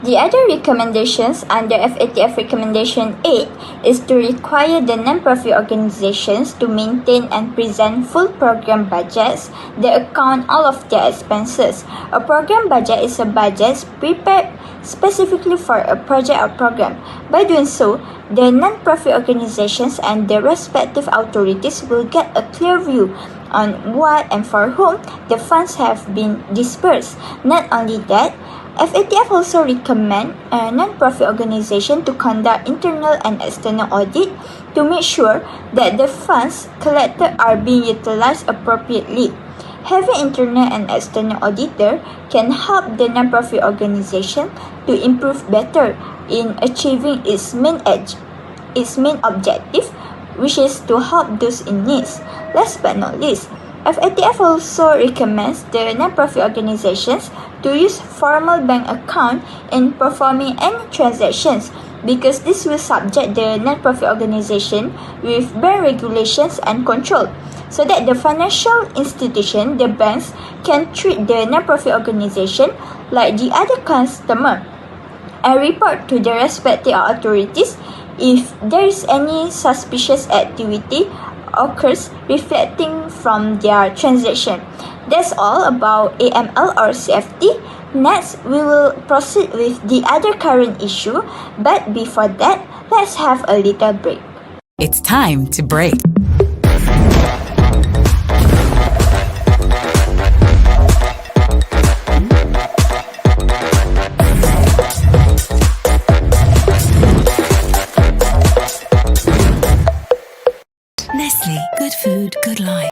The other recommendations under FATF Recommendation 8 is to require the non-profit organizations to maintain and present full program budgets that account all of their expenses. A program budget is a budget prepared specifically for a project or program. By doing so, the non-profit organizations and their respective authorities will get a clear view on what and for whom the funds have been dispersed. Not only that, FATF also recommend a non-profit organization to conduct internal and external audit to make sure that the funds collected are being utilized appropriately. Having internal and external auditor can help the non-profit organization to improve better in achieving its main objective, which is to help those in need. Last but not least, FATF also recommends the non-profit organizations to use formal bank account in performing any transactions because this will subject the non-profit organization with bank regulations and control so that the financial institution, the banks, can treat the non-profit organization like the other customer and report to the respective authorities if there is any suspicious activity occurs reflecting from their transaction. That's all about AML or CFT. Next, we will proceed with the other current issue, but before that, let's have a little break. It's time to break. Nestle, good food, good life.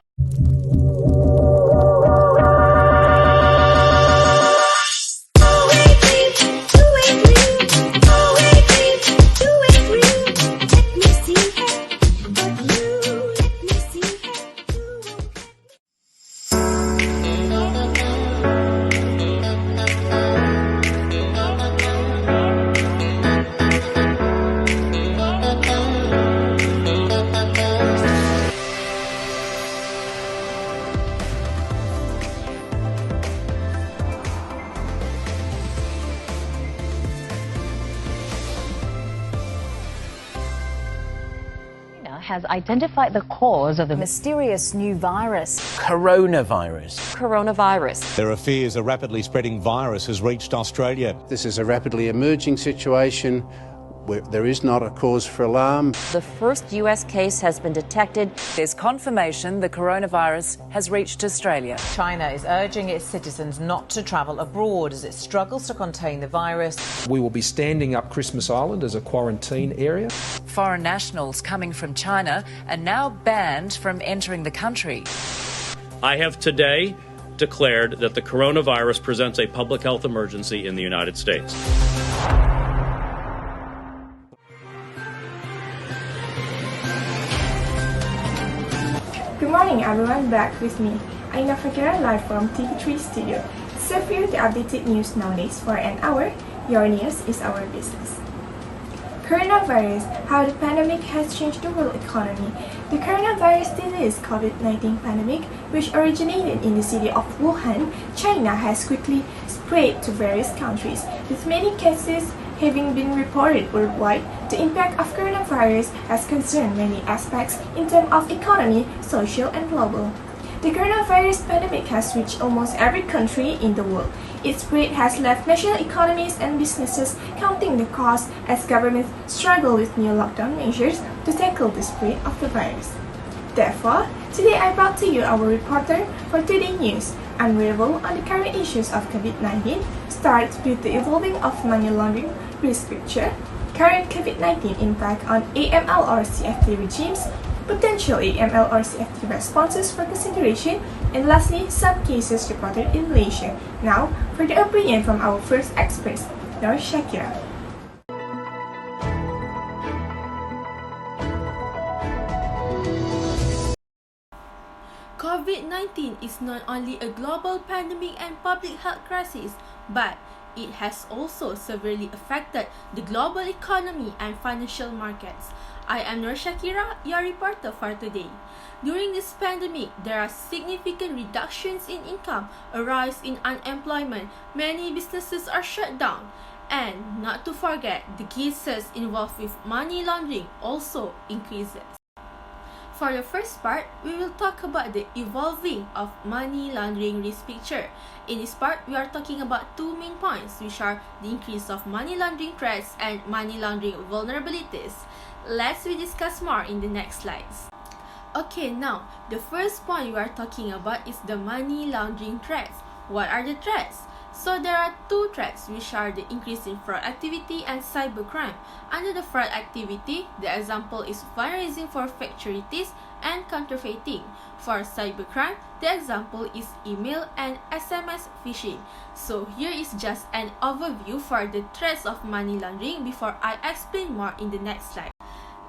Has identified the cause of the mysterious new virus. Coronavirus. There are fears a rapidly spreading virus has reached Australia. This is a rapidly emerging situation where there is not a cause for alarm. The first US case has been detected. There's confirmation the coronavirus has reached Australia. China is urging its citizens not to travel abroad as it struggles to contain the virus. We will be standing up Christmas Island as a quarantine area. Foreign nationals coming from China are now banned from entering the country. I have today declared that the coronavirus presents a public health emergency in the United States. Good morning everyone, back with me. Aina Fakira live from TV3 Studio. Serve you the updated news nowadays for an hour. Your news is our business. Coronavirus, how the pandemic has changed the world economy. The coronavirus disease COVID-19 pandemic, which originated in the city of Wuhan, China, has quickly spread to various countries, with many cases Having been reported worldwide, the impact of coronavirus has concerned many aspects in terms of economy, social, and global. The coronavirus pandemic has reached almost every country in the world. Its spread has left national economies and businesses counting the cost as governments struggle with new lockdown measures to tackle the spread of the virus. Therefore, today I brought to you our reporter for Today News, Unravel on the current issues of COVID-19, starts with the evolving of money laundering risk picture, current COVID-19 impact on AML or CFT regimes, potential AML or CFT responses for consideration, and lastly, some cases reported in Malaysia. Now, for the opinion from our first experts, Nur Shakira. COVID-19 is not only a global pandemic and public health crisis, but it has also severely affected the global economy and financial markets. I am Nur Shakira, your reporter for today. During this pandemic, there are significant reductions in income, a rise in unemployment, many businesses are shut down, and not to forget, the cases involved with money laundering also increases. For the first part, we will talk about the evolving of money laundering risk picture. In this part, we are talking about two main points, which are the increase of money laundering threats and money laundering vulnerabilities. Let's discuss more in the next slides. Okay, now, the first point we are talking about is the money laundering threats. What are the threats? So there are two threats, which are the increase in fraud activity and cybercrime. Under the fraud activity, the example is fundraising for fake charities and counterfeiting. For cybercrime, the example is email and SMS phishing. So here is just an overview for the threats of money laundering before I explain more in the next slide.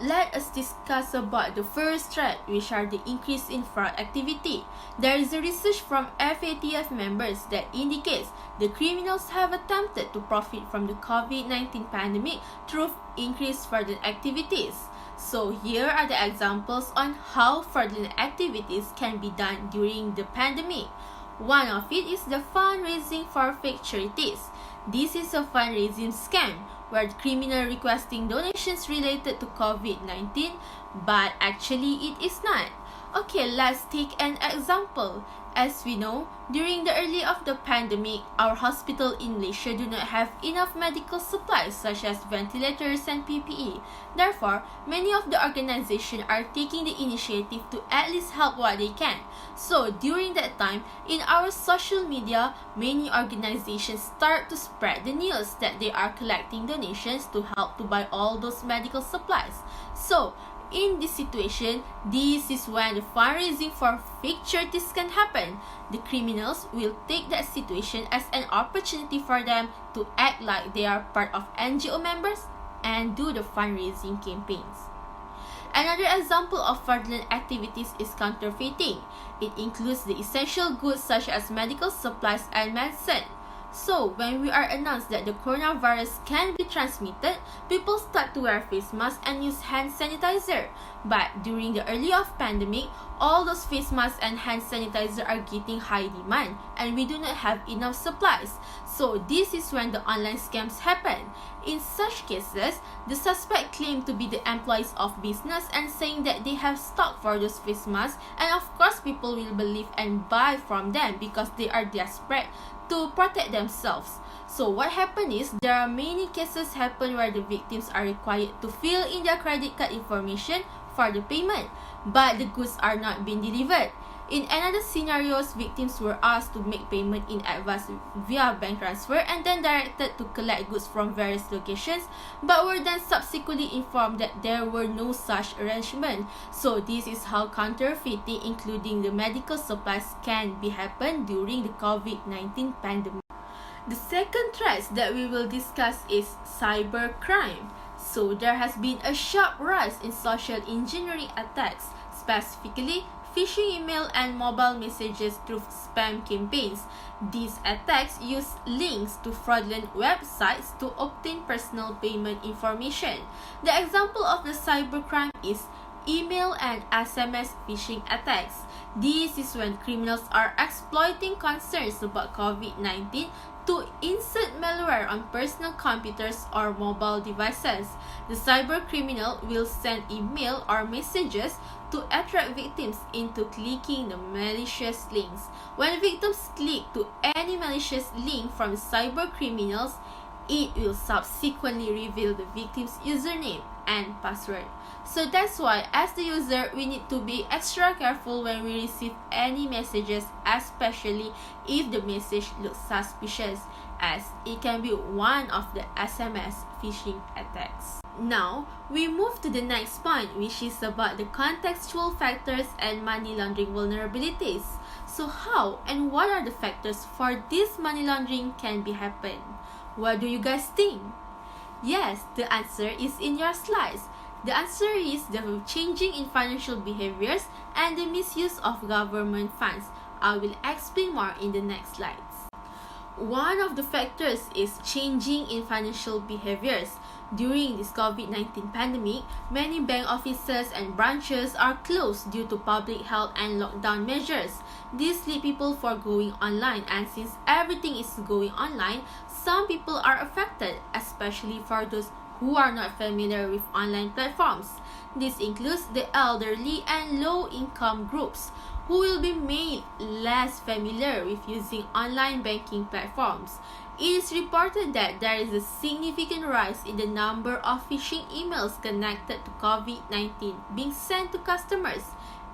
Let us discuss about the first threat, which are the increase in fraud activity. There is a research from FATF members that indicates the criminals have attempted to profit from the COVID-19 pandemic through increased fraudulent activities. So here are the examples on how fraudulent activities can be done during the pandemic. One of it is the fundraising for fake charities. This is a fundraising scam where the criminal requesting donations related to COVID-19, but actually it is not. Okay, let's take an example. As we know, during the early of the pandemic, our hospital in Malaysia do not have enough medical supplies such as ventilators and PPE. Therefore, many of the organizations are taking the initiative to at least help what they can. So, during that time, in our social media, many organizations start to spread the news that they are collecting donations to help to buy all those medical supplies. So, in this situation, this is when the fundraising for fake charities can happen. The criminals will take that situation as an opportunity for them to act like they are part of NGO members and do the fundraising campaigns. Another example of fraudulent activities is counterfeiting. It includes the essential goods such as medical supplies and medicine. So, when we are announced that the coronavirus can be transmitted, people start to wear face masks and use hand sanitizer. But during the early of pandemic, all those face masks and hand sanitizer are getting high demand and we do not have enough supplies. So, this is when the online scams happen. In such cases, the suspect claimed to be the employees of business and saying that they have stock for those face masks, and of course people will believe and buy from them because they are desperate to protect themselves. So what happened is there are many cases happen where the victims are required to fill in their credit card information for the payment, but the goods are not being delivered. In another scenarios, victims were asked to make payment in advance via bank transfer and then directed to collect goods from various locations, but were then subsequently informed that there were no such arrangement. So this is how counterfeiting, including the medical supplies, can be happen during the COVID-19 pandemic. The second threat that we will discuss is cybercrime. So there has been a sharp rise in social engineering attacks, specifically phishing email and mobile messages through spam campaigns. These attacks use links to fraudulent websites to obtain personal payment information. The example of the cybercrime is email and SMS phishing attacks. This is when criminals are exploiting concerns about COVID-19 to insert malware malware on personal computers or mobile devices. The cyber criminal will send email or messages to attract victims into clicking the malicious links. When victims click to any malicious link from cyber criminals, it will subsequently reveal the victim's username and password. So that's why, as the user, we need to be extra careful when we receive any messages, especially if the message looks suspicious, as it can be one of the SMS phishing attacks. Now, we move to the next point, which is about the contextual factors and money laundering vulnerabilities. So how and what are the factors for this money laundering can be happen? What do you guys think? Yes, the answer is in your slides. The answer is the changing in financial behaviors and the misuse of government funds. I will explain more in the next slides. One of the factors is changing in financial behaviors. During this COVID-19 pandemic, many bank offices and branches are closed due to public health and lockdown measures. This leads people for going online, and since everything is going online, some people are affected, especially for those who are not familiar with online platforms. This includes the elderly and low-income groups, who will be made less familiar with using online banking platforms. It is reported that there is a significant rise in the number of phishing emails connected to COVID-19 being sent to customers,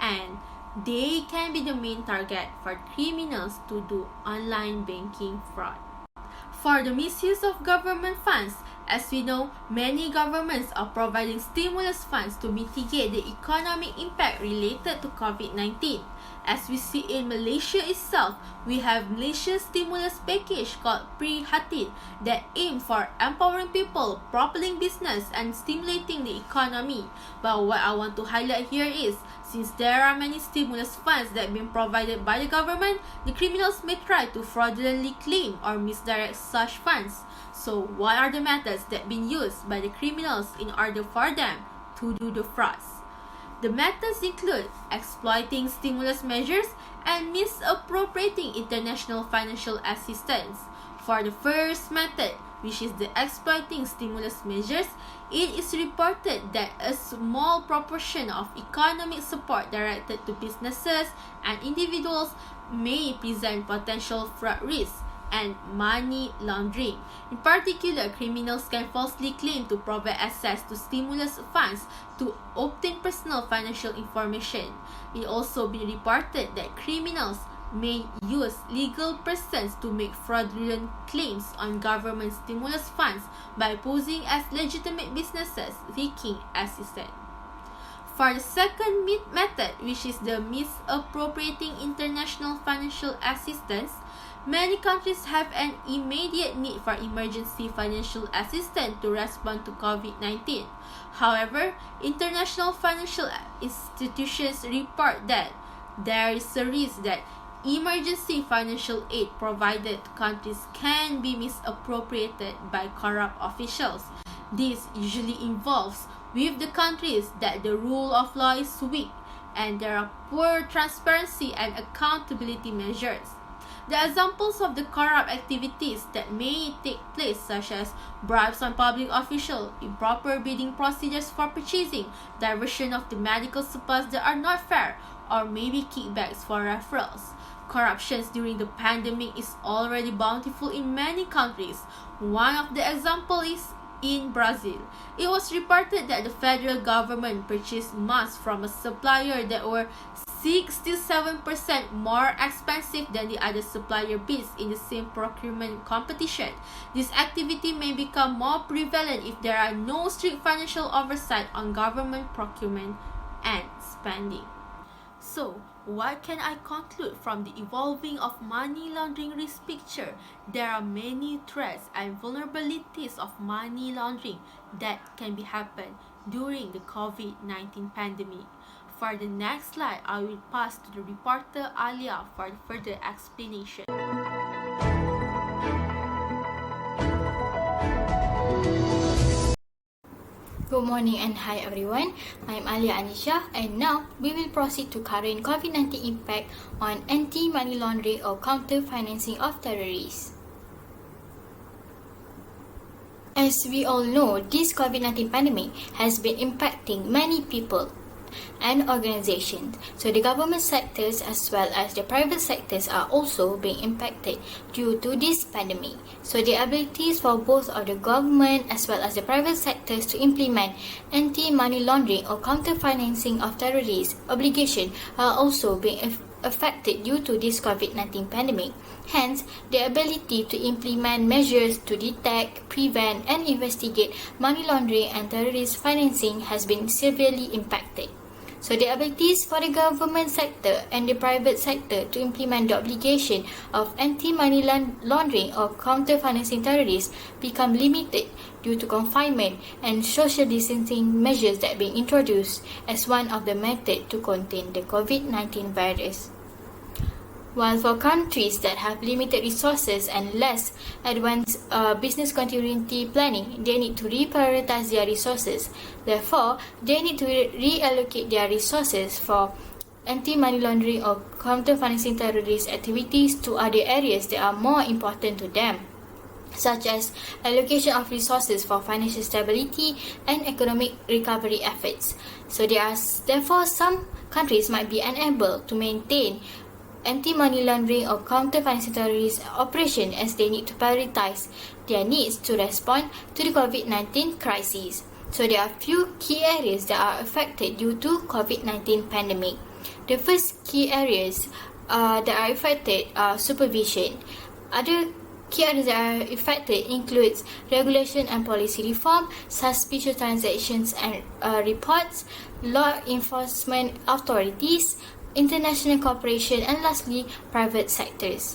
and they can be the main target for criminals to do online banking fraud. For the misuse of government funds, as we know, many governments are providing stimulus funds to mitigate the economic impact related to COVID-19. As we see in Malaysia itself, we have Malaysia's stimulus package called Prihatin that aim for empowering people, propelling business, and stimulating the economy. But what I want to highlight here is, since there are many stimulus funds that have been provided by the government, the criminals may try to fraudulently claim or misdirect such funds. So what are the methods that have been used by the criminals in order for them to do the frauds? The methods include exploiting stimulus measures and misappropriating international financial assistance. For the first method, which is the exploiting stimulus measures, it is reported that a small proportion of economic support directed to businesses and individuals may present potential fraud risks and money laundering. In particular, criminals can falsely claim to provide access to stimulus funds to obtain personal financial information. It also been reported that criminals may use legal persons to make fraudulent claims on government stimulus funds by posing as legitimate businesses seeking assistance. For the second method, which is the misappropriating international financial assistance, many countries have an immediate need for emergency financial assistance to respond to COVID-19. However, international financial institutions report that there is a risk that emergency financial aid provided to countries can be misappropriated by corrupt officials. This usually involves with the countries that the rule of law is weak and there are poor transparency and accountability measures. The examples of the corrupt activities that may take place, such as bribes on public officials, improper bidding procedures for purchasing, diversion of the medical supplies that are not fair, or maybe kickbacks for referrals. Corruptions during the pandemic is already bountiful in many countries. One of the examples is in Brazil. It was reported that the federal government purchased masks from a supplier that were 67% more expensive than the other supplier bids in the same procurement competition. This activity may become more prevalent if there are no strict financial oversight on government procurement and spending. So, what can I conclude from the evolving of money laundering risk picture? There are many threats and vulnerabilities of money laundering that can be happen during the COVID-19 pandemic. For the next slide, I will pass to the reporter Alia for further explanation. Good morning and hi everyone, I'm Alia Anisha and now we will proceed to current COVID-19 impact on anti-money laundering or counter-financing of terrorists. As we all know, this COVID-19 pandemic has been impacting many people and organizations. So the government sectors as well as the private sectors are also being impacted due to this pandemic. So the abilities for both of the government as well as the private sectors to implement anti-money laundering or counter-financing of terrorist obligation are also being affected due to this COVID-19 pandemic. Hence, the ability to implement measures to detect, prevent and investigate money laundering and terrorist financing has been severely impacted. So the abilities for the government sector and the private sector to implement the obligation of anti-money laundering or counter-financing terrorists become limited due to confinement and social distancing measures that being introduced as one of the methods to contain the COVID-19 virus. While for countries that have limited resources and less advanced business continuity planning, they need to reprioritize their resources. Therefore, they need to reallocate their resources for anti-money laundering or counter-financing terrorist activities to other areas that are more important to them, such as allocation of resources for financial stability and economic recovery efforts. So therefore some countries might be unable to maintain anti-money laundering or counter-financing terrorist operation as they need to prioritize their needs to respond to the COVID-19 crisis. So there are few key areas that are affected due to COVID-19 pandemic. The first key areas that are affected are supervision. Other key areas that are affected includes regulation and policy reform, suspicious transactions and reports, law enforcement authorities, international cooperation, and lastly, private sectors.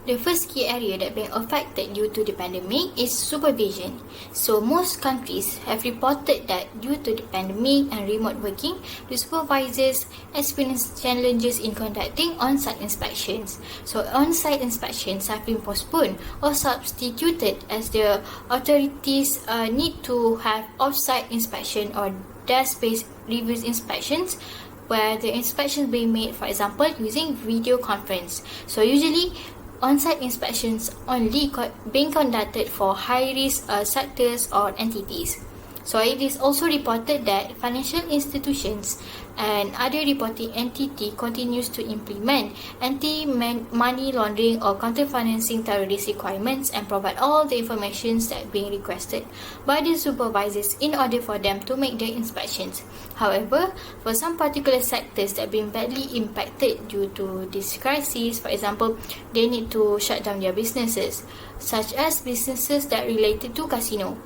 The first key area that being affected due to the pandemic is supervision. So most countries have reported that due to the pandemic and remote working, the supervisors experience challenges in conducting on-site inspections. So on-site inspections have been postponed or substituted as the authorities need to have off-site inspection or desk-based reviews inspections, where the inspections being made, for example, using video conference. So usually, on-site inspections only being conducted for high-risk sectors or entities. So it is also reported that financial institutions and other reporting entity continues to implement anti-money laundering or counter-financing terrorist requirements and provide all the information that being requested by the supervisors in order for them to make their inspections. However, for some particular sectors that have been badly impacted due to this crisis, for example, they need to shut down their businesses, such as businesses that related to casino.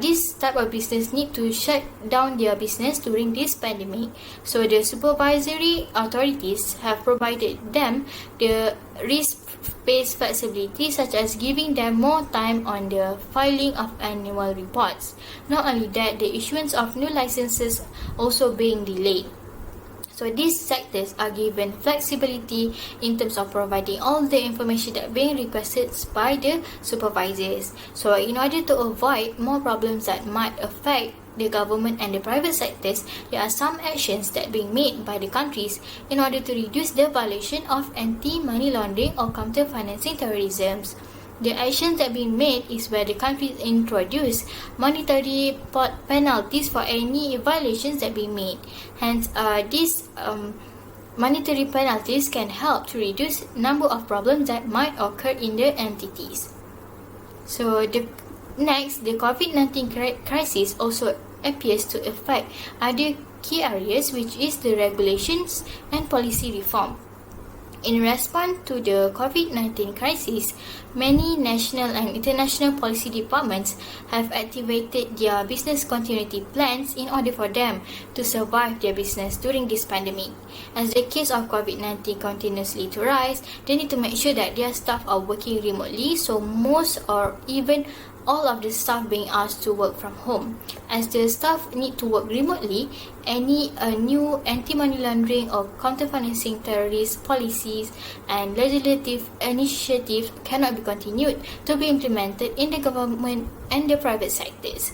This type of business need to shut down their business during this pandemic. So the supervisory authorities have provided them the risk-based flexibility, such as giving them more time on the filing of annual reports. Not only that, the issuance of new licenses also being delayed. So these sectors are given flexibility in terms of providing all the information that being requested by the supervisors. So in order to avoid more problems that might affect the government and the private sectors, there are some actions that being made by the countries in order to reduce the violation of anti-money laundering or counter-financing terrorism. The actions that being made is where the countries introduce monetary penalties for any violations that being made. Hence, these monetary penalties can help to reduce number of problems that might occur in the entities. So next, the COVID-19 crisis also appears to affect other key areas, which is the regulations and policy reform. In response to the COVID-19 crisis, many national and international policy departments have activated their business continuity plans in order for them to survive their business during this pandemic. As the case of COVID-19 continuously to rise, they need to make sure that their staff are working remotely, so most or even all of the staff being asked to work from home. As the staff need to work remotely, any new anti-money laundering or counter-financing terrorist policies and legislative initiatives cannot be continued to be implemented in the government and the private sectors.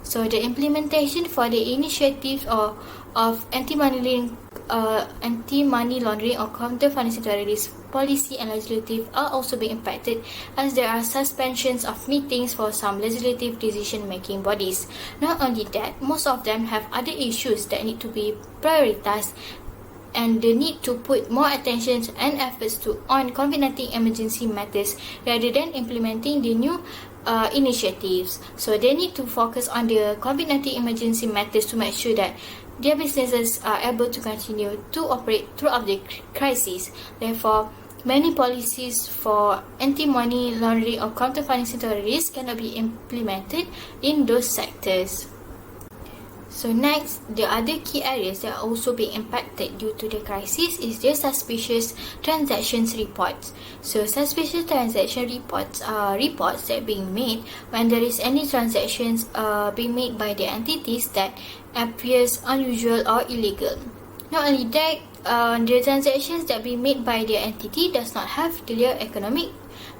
So the implementation for the initiatives of anti-money anti-money laundering or counter-financing terrorist policy and legislative are also being impacted, as there are suspensions of meetings for some legislative decision-making bodies. Not only that, most of them have other issues that need to be prioritized, and the need to put more attention and efforts on COVID-19 emergency matters rather than implementing the new initiatives. So they need to focus on the COVID-19 emergency matters to make sure that their businesses are able to continue to operate throughout the crisis. Therefore, many policies for anti-money laundering or counter-financing terrorists cannot be implemented in those sectors. So next, the other key areas that are also being impacted due to the crisis is the suspicious transactions reports. So suspicious transaction reports are reports that are being made when there is any transactions being made by the entities that appears unusual or illegal. Not only that, the transactions that being made by the entity does not have clear economic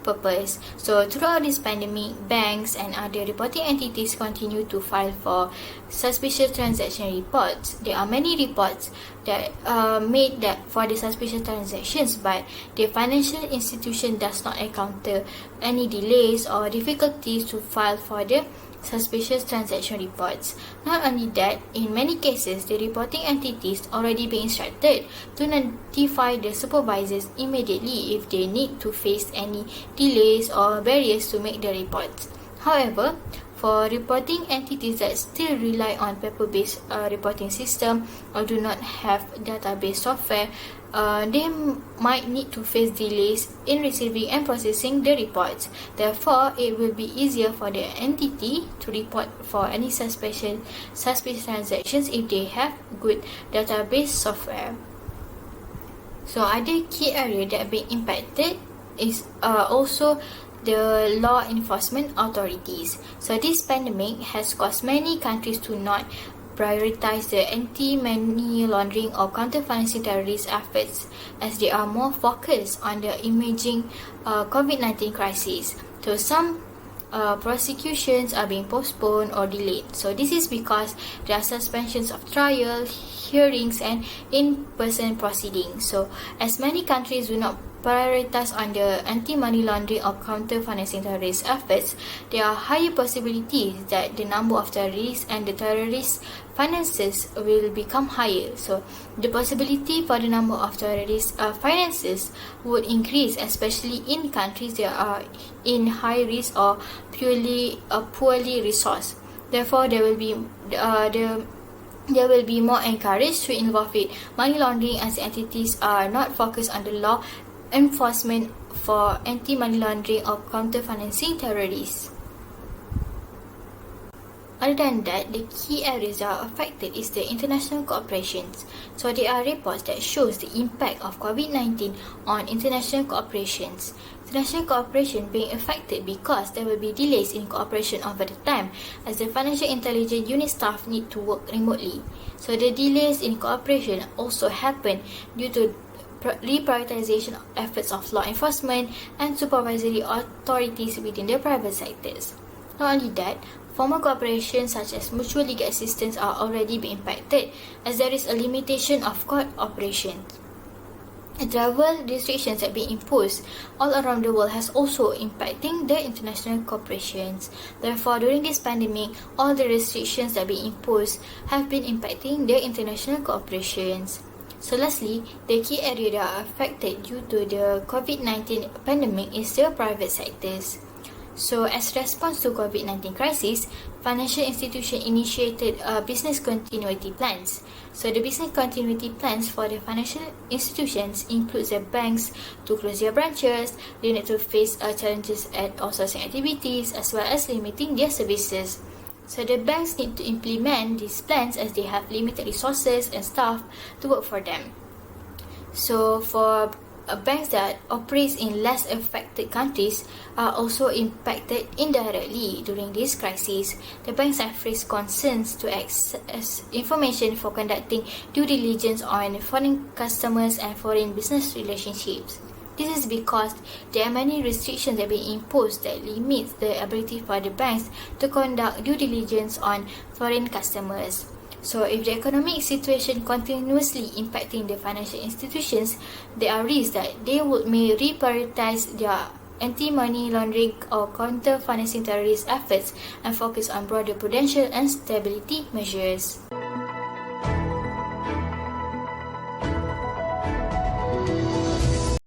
purpose. So throughout this pandemic, banks and other reporting entities continue to file for suspicious transaction reports. There are many reports that are made that for the suspicious transactions, but the financial institution does not encounter any delays or difficulties to file for the suspicious transaction reports. Not only that, in many cases, the reporting entities already been instructed to notify the supervisors immediately if they need to face any delays or barriers to make the reports. However, for reporting entities that still rely on paper-based reporting system or do not have database software, they might need to face delays in receiving and processing the reports. Therefore, it will be easier for the entity to report for any suspicious transactions if they have good database software. So, other key areas that have been impacted is also the law enforcement authorities. So, this pandemic has caused many countries to not prioritize the anti-money laundering or counter-financing terrorist efforts, as they are more focused on the emerging COVID-19 crisis. So some prosecutions are being postponed or delayed. So this is because there are suspensions of trial, hearings and in-person proceedings. So as many countries do not prioritize on the anti-money laundering or counter-financing terrorist efforts, there are higher possibilities that the number of terrorists and the terrorist finances will become higher. So the possibility for the number of terrorist finances would increase, especially in countries that are in high risk or poorly resourced. Therefore, there will be more encouraged to involve with money laundering, as entities are not focused on the law enforcement for anti-money laundering or counter-financing terrorists. Other than that, the key areas that are affected is the international cooperations. So there are reports that shows the impact of COVID-19 on international cooperations. International cooperation being affected because there will be delays in cooperation over the time, as the financial intelligence unit staff need to work remotely. So the delays in cooperation also happen due to reprioritization efforts of law enforcement and supervisory authorities within the private sectors. Not only that, formal cooperation such as mutual legal assistance are already being impacted, as there is a limitation of court operations. Travel restrictions that being imposed all around the world has also impacting the international cooperations. Therefore, during this pandemic, all the restrictions that being imposed have been impacting the international cooperations. So lastly, the key area that are affected due to the COVID-19 pandemic is the private sectors. So as response to COVID-19 crisis, financial institutions initiated business continuity plans. So the business continuity plans for the financial institutions includes the banks to close their branches, they need to face challenges at outsourcing activities, as well as limiting their services. So the banks need to implement these plans as they have limited resources and staff to work for them. So for banks that operate in less affected countries are also impacted indirectly during this crisis. The banks have raised concerns to access information for conducting due diligence on foreign customers and foreign business relationships. This is because there are many restrictions that are being imposed that limits the ability for the banks to conduct due diligence on foreign customers. So if the economic situation continuously impacting the financial institutions, there are risks that they may reprioritize their anti-money laundering or counter-financing terrorist efforts and focus on broader prudential and stability measures.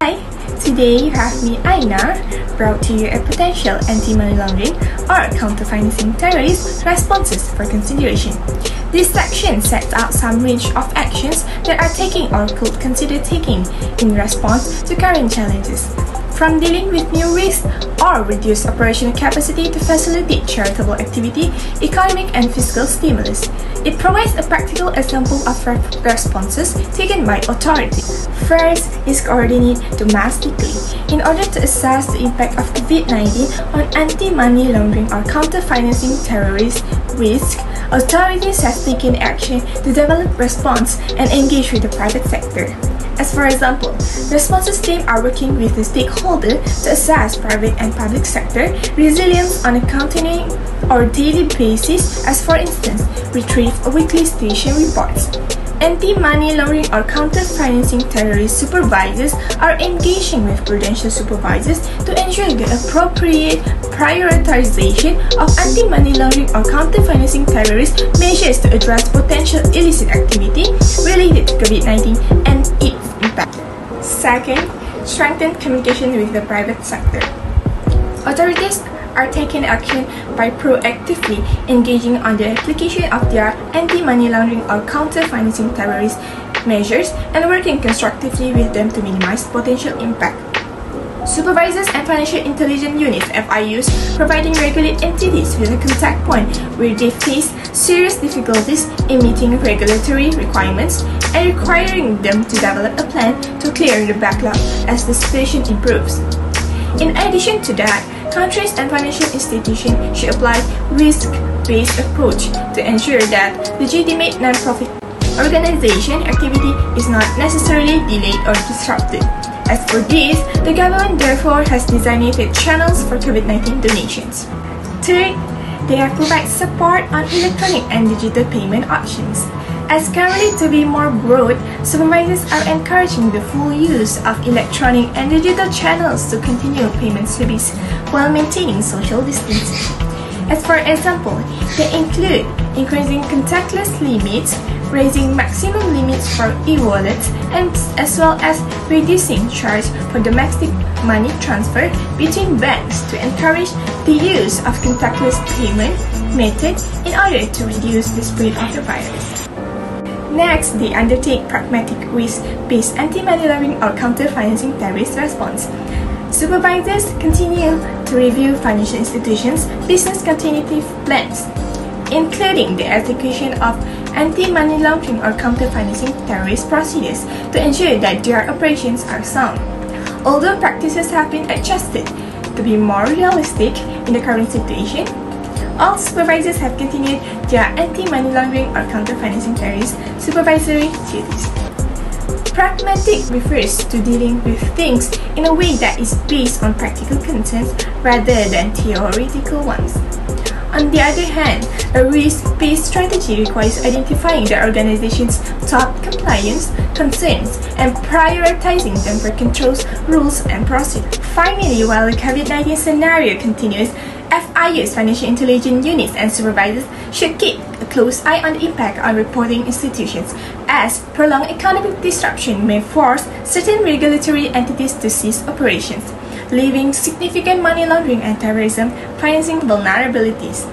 Hi, today you have me, Aina, brought to you a potential anti-money laundering or counter-financing terrorist responses for consideration. This section sets out some range of actions that are taking or could consider taking in response to current challenges, from dealing with new risks or reduced operational capacity to facilitate charitable activity, economic and fiscal stimulus. It provides a practical example of responses taken by authorities. First is coordinate domestically. In order to assess the impact of COVID-19 on anti-money laundering or counter-financing terrorist risk, authorities have taken action to develop response and engage with the private sector. As for example, responses team are working with the stakeholder to assess private and public sector resilience on a continuing or daily basis, as for instance, retrieve weekly situation reports. Anti-money laundering or counter-financing terrorist supervisors are engaging with prudential supervisors to ensure the appropriate prioritization of anti-money laundering or counter-financing terrorist measures to address potential illicit activity related to COVID-19 and its impact. Second, strengthen communication with the private sector. Authorities are taking action by proactively engaging on the application of their anti-money laundering or counter-financing terrorist measures and working constructively with them to minimize potential impact. Supervisors and Financial Intelligence Units (FIUs) providing regulated entities with a contact point where they face serious difficulties in meeting regulatory requirements and requiring them to develop a plan to clear the backlog as the situation improves. In addition to that, countries and financial institutions should apply risk-based approach to ensure that legitimate non-profit organization activity is not necessarily delayed or disrupted. As for this, the government therefore has designated channels for COVID-19 donations. Third, they have provided support on electronic and digital payment options. As currently to be more broad, supervisors are encouraging the full use of electronic and digital channels to continue payment service while maintaining social distancing. As for example, they include increasing contactless limits, raising maximum limits for e-wallets, and as well as reducing charge for domestic money transfer between banks to encourage the use of contactless payment method in order to reduce the spread of the virus. Next, they undertake pragmatic risk-based anti-money laundering or counter-financing terrorist response. Supervisors continue to review financial institutions' business continuity plans, including the execution of anti-money laundering or counter-financing terrorist procedures to ensure that their operations are sound. Although practices have been adjusted to be more realistic in the current situation, all supervisors have continued their anti-money laundering or counter-financing terrorist supervisory duties. Pragmatic refers to dealing with things in a way that is based on practical concerns rather than theoretical ones. On the other hand, a risk-based strategy requires identifying the organization's top compliance concerns and prioritizing them for controls, rules, and procedures. Finally, while the COVID-19 scenario continues, FIUs, Financial Intelligence Units, and supervisors should keep a close eye on the impact on reporting institutions, as prolonged economic disruption may force certain regulatory entities to cease operations, leaving significant money laundering and terrorism financing vulnerabilities.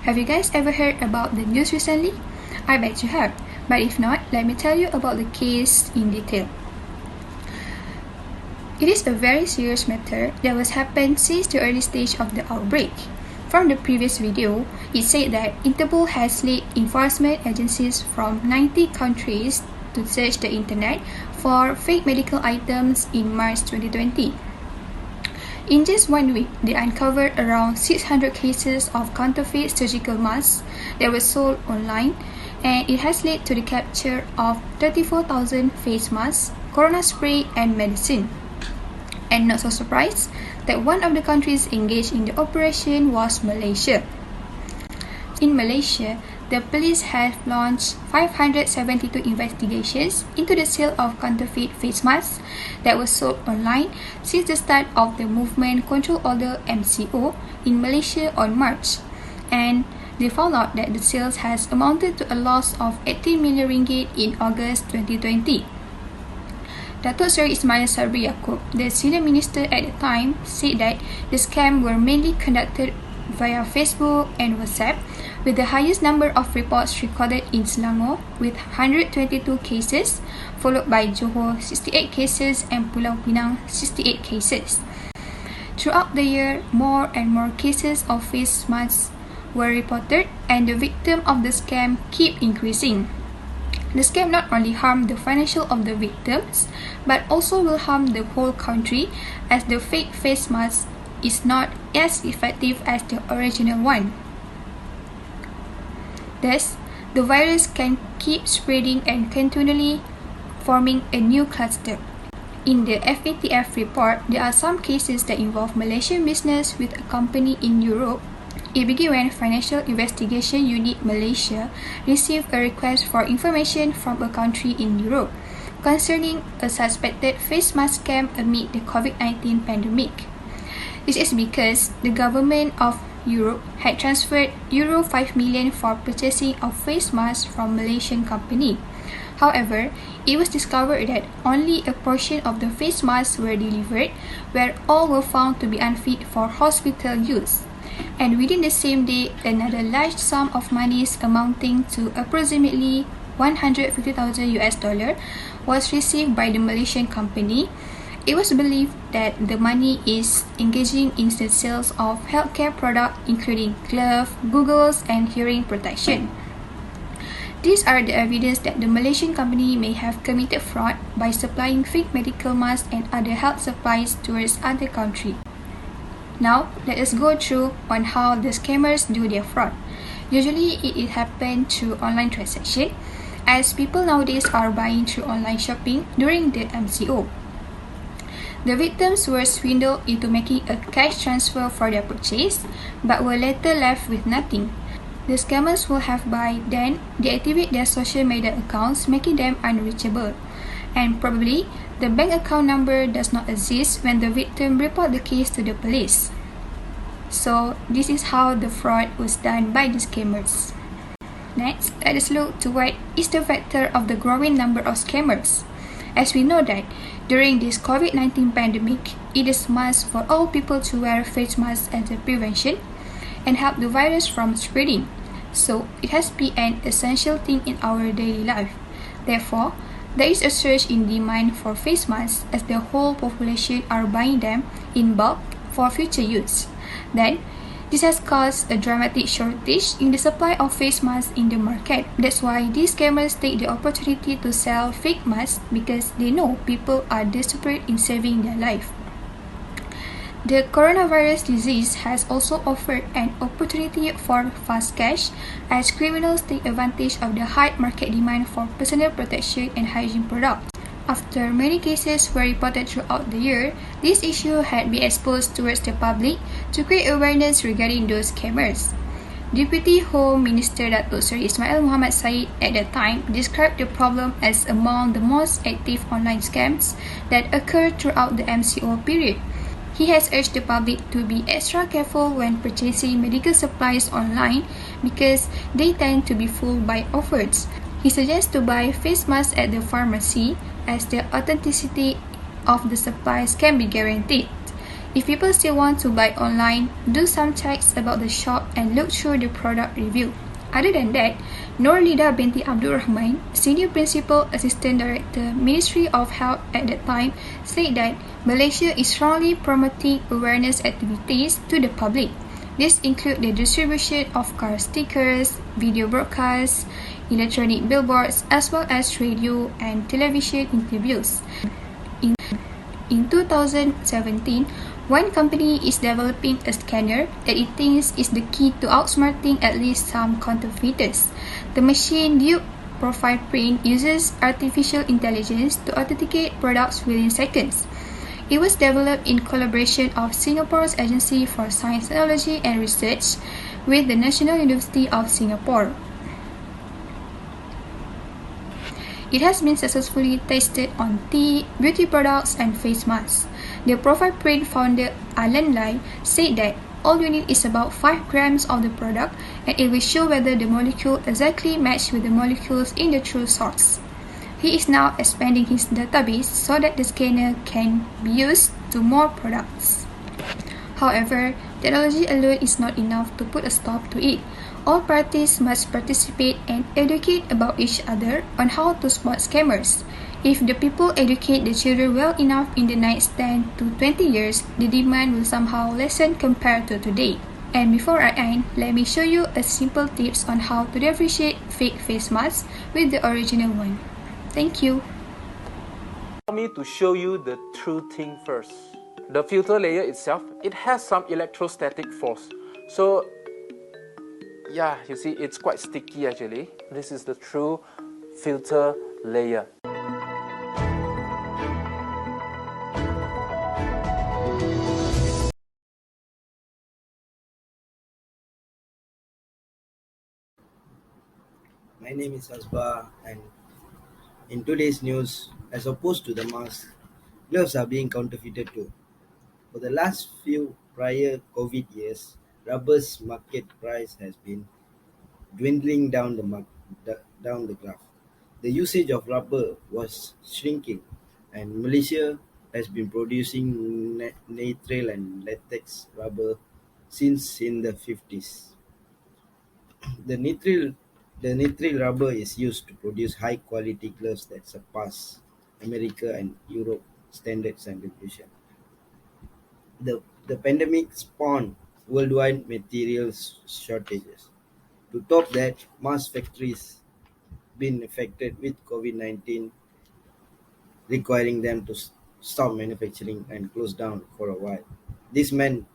Have you guys ever heard about the news recently? I bet you have, but if not, let me tell you about the case in detail. It is a very serious matter that has happened since the early stage of the outbreak. From the previous video, it said that Interpol has led enforcement agencies from 90 countries to search the internet for fake medical items in March 2020. In just 1 week, they uncovered around 600 cases of counterfeit surgical masks that were sold online, and it has led to the capture of 34,000 face masks, corona spray, and medicine. And not so surprised that one of the countries engaged in the operation was Malaysia. In Malaysia, the police have launched 572 investigations into the sale of counterfeit face masks that were sold online since the start of the Movement Control Order (MCO) in Malaysia on March, and they found out that the sales has amounted to a loss of 18 million ringgit in August 2020. Datuk Seri Ismail Sabri Yaakob, the senior minister at the time, said that the scam were mainly conducted via Facebook and WhatsApp, with the highest number of reports recorded in Selangor with 122 cases, followed by Johor 68 cases and Pulau Pinang 68 cases. Throughout the year, more and more cases of face masks were reported, and the victims of the scam keep increasing. The scam not only harmed the financial of the victims, but also will harm the whole country, as the fake face mask is not as effective as the original one. Thus, the virus can keep spreading and continually forming a new cluster. In the FATF report, there are some cases that involve Malaysian business with a company in Europe. It began when Financial Investigation Unit Malaysia received a request for information from a country in Europe concerning a suspected face mask scam amid the COVID-19 pandemic. This is because the government of Europe had transferred Euro 5 million for purchasing of face masks from Malaysian company. However, it was discovered that only a portion of the face masks were delivered, where all were found to be unfit for hospital use. And within the same day, another large sum of monies amounting to approximately $150,000 was received by the Malaysian company. It was believed that the money is engaging in the sales of healthcare products including gloves, goggles, and hearing protection. These are the evidence that the Malaysian company may have committed fraud by supplying fake medical masks and other health supplies towards other countries. Now, let us go through on how the scammers do their fraud. Usually, it happens through online transaction, as people nowadays are buying through online shopping during the MCO. The victims were swindled into making a cash transfer for their purchase, but were later left with nothing. The scammers will have by then deactivate their social media accounts, making them unreachable. And probably, the bank account number does not exist when the victim report the case to the police. So, this is how the fraud was done by the scammers. Next, let us look to what is the factor of the growing number of scammers. As we know that, during this COVID-19 pandemic, it is must for all people to wear face masks as a prevention and help the virus from spreading. So, it has been an essential thing in our daily life. Therefore, there is a surge in demand for face masks as the whole population are buying them in bulk for future use. Then, this has caused a dramatic shortage in the supply of face masks in the market. That's why these scammers take the opportunity to sell fake masks because they know people are desperate in saving their life. The coronavirus disease has also offered an opportunity for fast cash as criminals take advantage of the high market demand for personal protection and hygiene products. After many cases were reported throughout the year, this issue had been exposed towards the public to create awareness regarding those scammers. Deputy Home Minister Datuk Seri Ismail Muhammad Said at the time described the problem as among the most active online scams that occurred throughout the MCO period. He has urged the public to be extra careful when purchasing medical supplies online because they tend to be fooled by offers. He suggests to buy face masks at the pharmacy as the authenticity of the supplies can be guaranteed. If people still want to buy online, do some checks about the shop and look through the product review. Other than that, Nurlida binti Abdul Rahman, Senior Principal Assistant Director, Ministry of Health at the time, said that Malaysia is strongly promoting awareness activities to the public. This includes the distribution of car stickers, video broadcasts, electronic billboards, as well as radio and television interviews. In 2017, one company is developing a scanner that it thinks is the key to outsmarting at least some counterfeiters. The machine dupe profile print uses artificial intelligence to authenticate products within seconds. It was developed in collaboration of Singapore's Agency for Science, Technology and Research with the National University of Singapore. It has been successfully tested on tea, beauty products, and face masks. The Profile Print founder Alan Lai said that all you need is about 5 grams of the product and it will show whether the molecule exactly matches with the molecules in the true source. He is now expanding his database so that the scanner can be used to more products. However, technology alone is not enough to put a stop to it. All parties must participate and educate about each other on how to spot scammers. If the people educate the children well enough in the next 10 to 20 years, the demand will somehow lessen compared to today. And before I end, let me show you a simple tips on how to differentiate fake face masks with the original one. Thank you. Allow me to show you the true thing first. The filter layer itself, it has some electrostatic force. So yeah, you see it's quite sticky actually. This is the true filter layer. My name is Asba, and in today's news, as opposed to the mask, gloves are being counterfeited too. For the last few prior COVID years, rubber's market price has been dwindling down the graph. The usage of rubber was shrinking, and Malaysia has been producing nitrile and latex rubber since in the 50s. The nitrile, the nitrile rubber is used to produce high quality gloves that surpass America and Europe standards and regulation. The pandemic spawned worldwide materials shortages. To top that, mass factories been affected with COVID-19, requiring them to stop manufacturing and close down for a while. This meant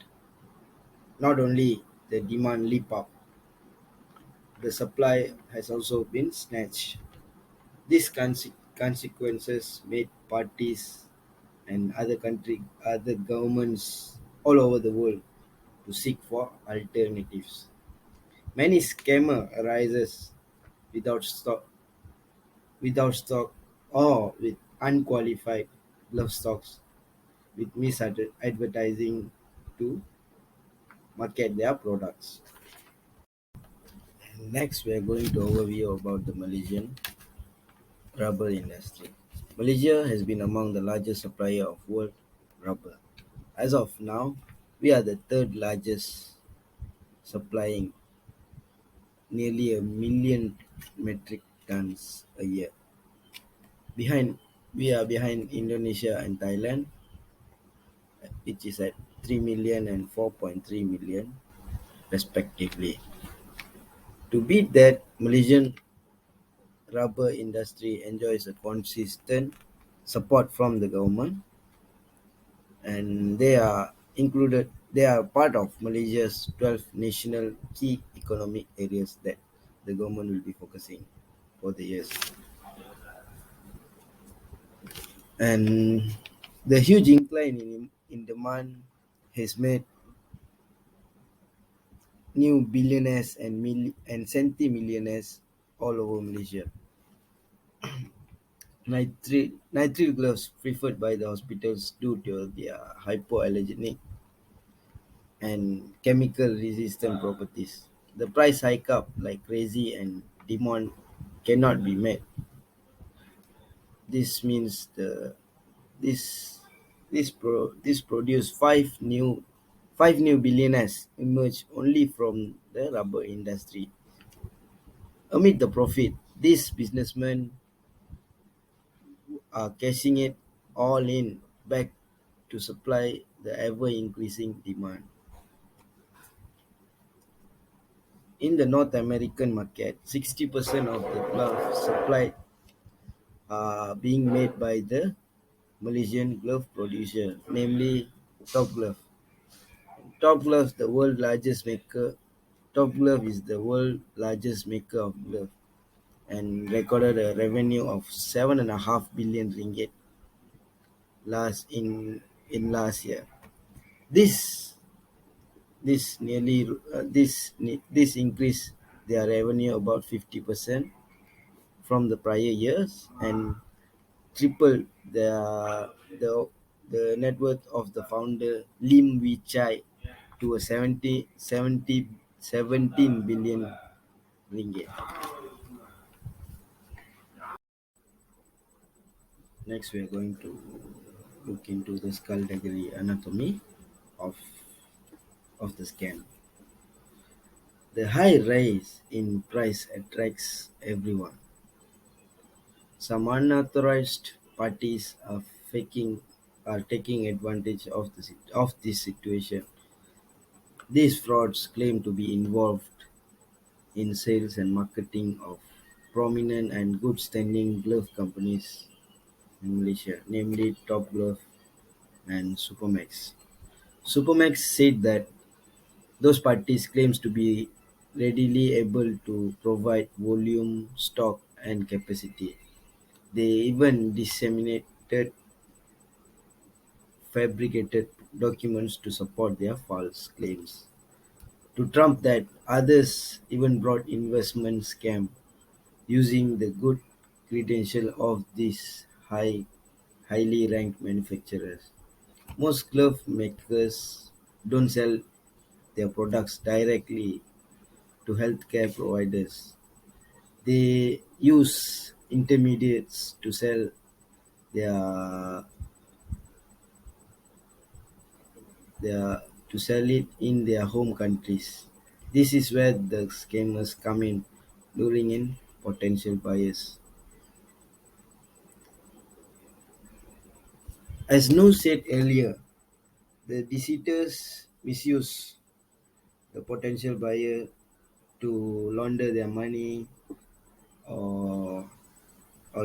not only the demand leap up, the supply has also been snatched. These consequences made parties and other governments all over the world to seek for alternatives. Many scammer arises without stock or with unqualified glove stocks with misadvertising to market their products. Next, we are going to overview about the Malaysian rubber industry. Malaysia has been among the largest supplier of world rubber. As of now, we are the third largest, supplying nearly a million metric tons a year. Behind we are behind Indonesia and Thailand, which is at 3 million and 4.3 million respectively. To beat that, Malaysian rubber industry enjoys a consistent support from the government, and they are part of Malaysia's 12 national key economic areas that the government will be focusing for the years. And the huge incline in demand has made new billionaires and centimillionaires all over Malaysia. Nitrile gloves preferred by the hospitals due to their hypoallergenic and chemical resistant properties. The price hike up like crazy and demand cannot be met. This means this this produced five new billionaires emerged only from the rubber industry. Amid the profit, these businessmen are cashing it all in back to supply the ever increasing demand. In the North American market, 60% of the gloves supplied are being made by the Malaysian glove producer, namely Top Glove. Top Glove, the world largest maker. Top Glove is the world largest maker of glove and recorded a revenue of 7.5 billion ringgit last year. This this increased their revenue about 50% from the prior years and tripled the the net worth of the founder Lim Wee Chai to a 17 billion ringgit. Next, we are going to look into the skullduggery anatomy of of the scam. The high rise in price attracts everyone. Some unauthorized parties are taking advantage of this situation. These frauds claim to be involved in sales and marketing of prominent and good standing glove companies in Malaysia, namely Top Glove and Supermax. Supermax said that those parties claims to be readily able to provide volume, stock and capacity. They even disseminated fabricated documents to support their false claims. To trump that, others even brought investment scam using the good credential of these highly ranked manufacturers. Most glove makers don't sell their products directly to healthcare providers. They use intermediates their their to sell it in their home countries. This is where the scammers come in, luring in potential buyers. As No said earlier, the deceitors misuse the potential buyer to launder their money or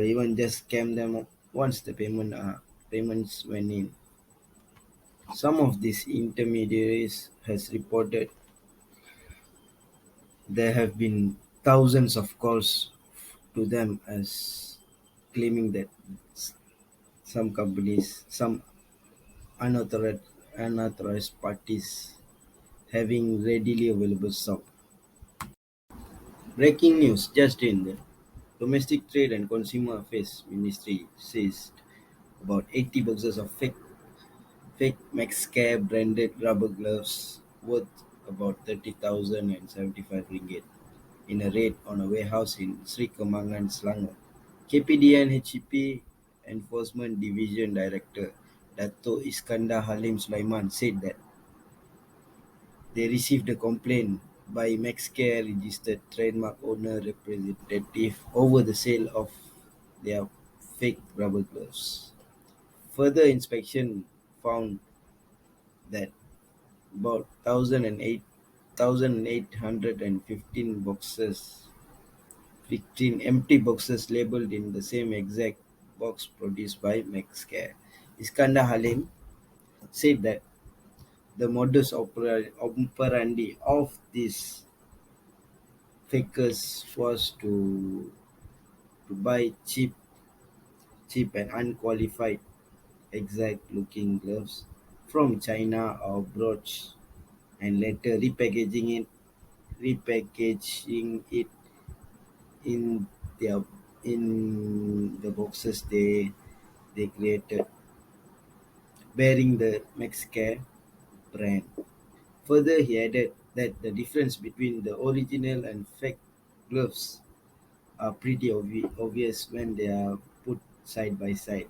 even just scam them once the payments went in. Some of these intermediaries has reported there have been thousands of calls to them as claiming that some unauthorized parties having readily available stock. Breaking news just in: the Domestic Trade and Consumer Affairs Ministry seized about 80 boxes of fake Maxcare branded rubber gloves worth about 30,000 and 75 ringgit in a raid on a warehouse in Sri Kemangan, Selangor. KPDN HEP Enforcement Division Director Dato Iskandar Halim Sulaiman said that they received a complaint by Maxcare registered trademark owner representative over the sale of their fake rubber gloves. Further inspection found that about 1,815 boxes, 15 empty boxes labeled in the same exact box produced by Maxcare. Iskandar Halim said that the modus operandi of these fakers was to buy cheap and unqualified exact looking gloves from China or abroad and later repackaging it in their in the boxes they created bearing the Maxcare brand. Further, he added that the difference between the original and fake gloves are pretty obvious when they are put side by side.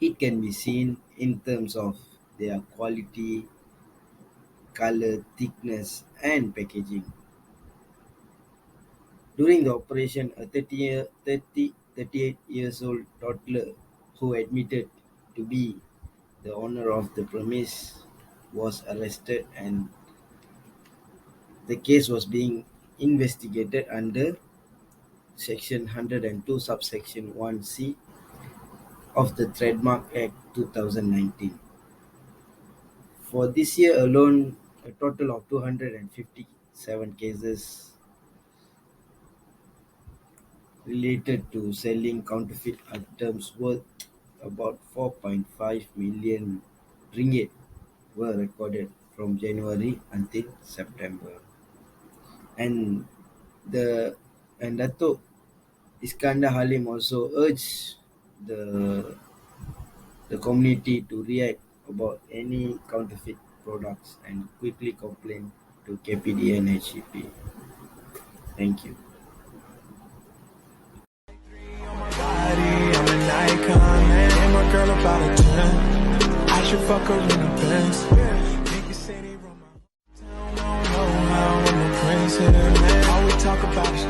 It can be seen in terms of their quality, color, thickness, and packaging. During the operation, a 38 years old toddler who admitted to be the owner of the premise was arrested and the case was being investigated under Section 102 subsection 1C of the Trademark Act 2019. For this year alone, a total of 257 cases related to selling counterfeit items worth about 4.5 million ringgit were recorded from January until September. And the Datuk Iskandar Halim also urged the community to react about any counterfeit products and quickly complain to KPD and HCP. Thank you. I'm an icon, man. And my girl about a 10. I should fuck her in the Benz. Niggas say they run my town, don't know how I'm a prince here, man. All we talk about is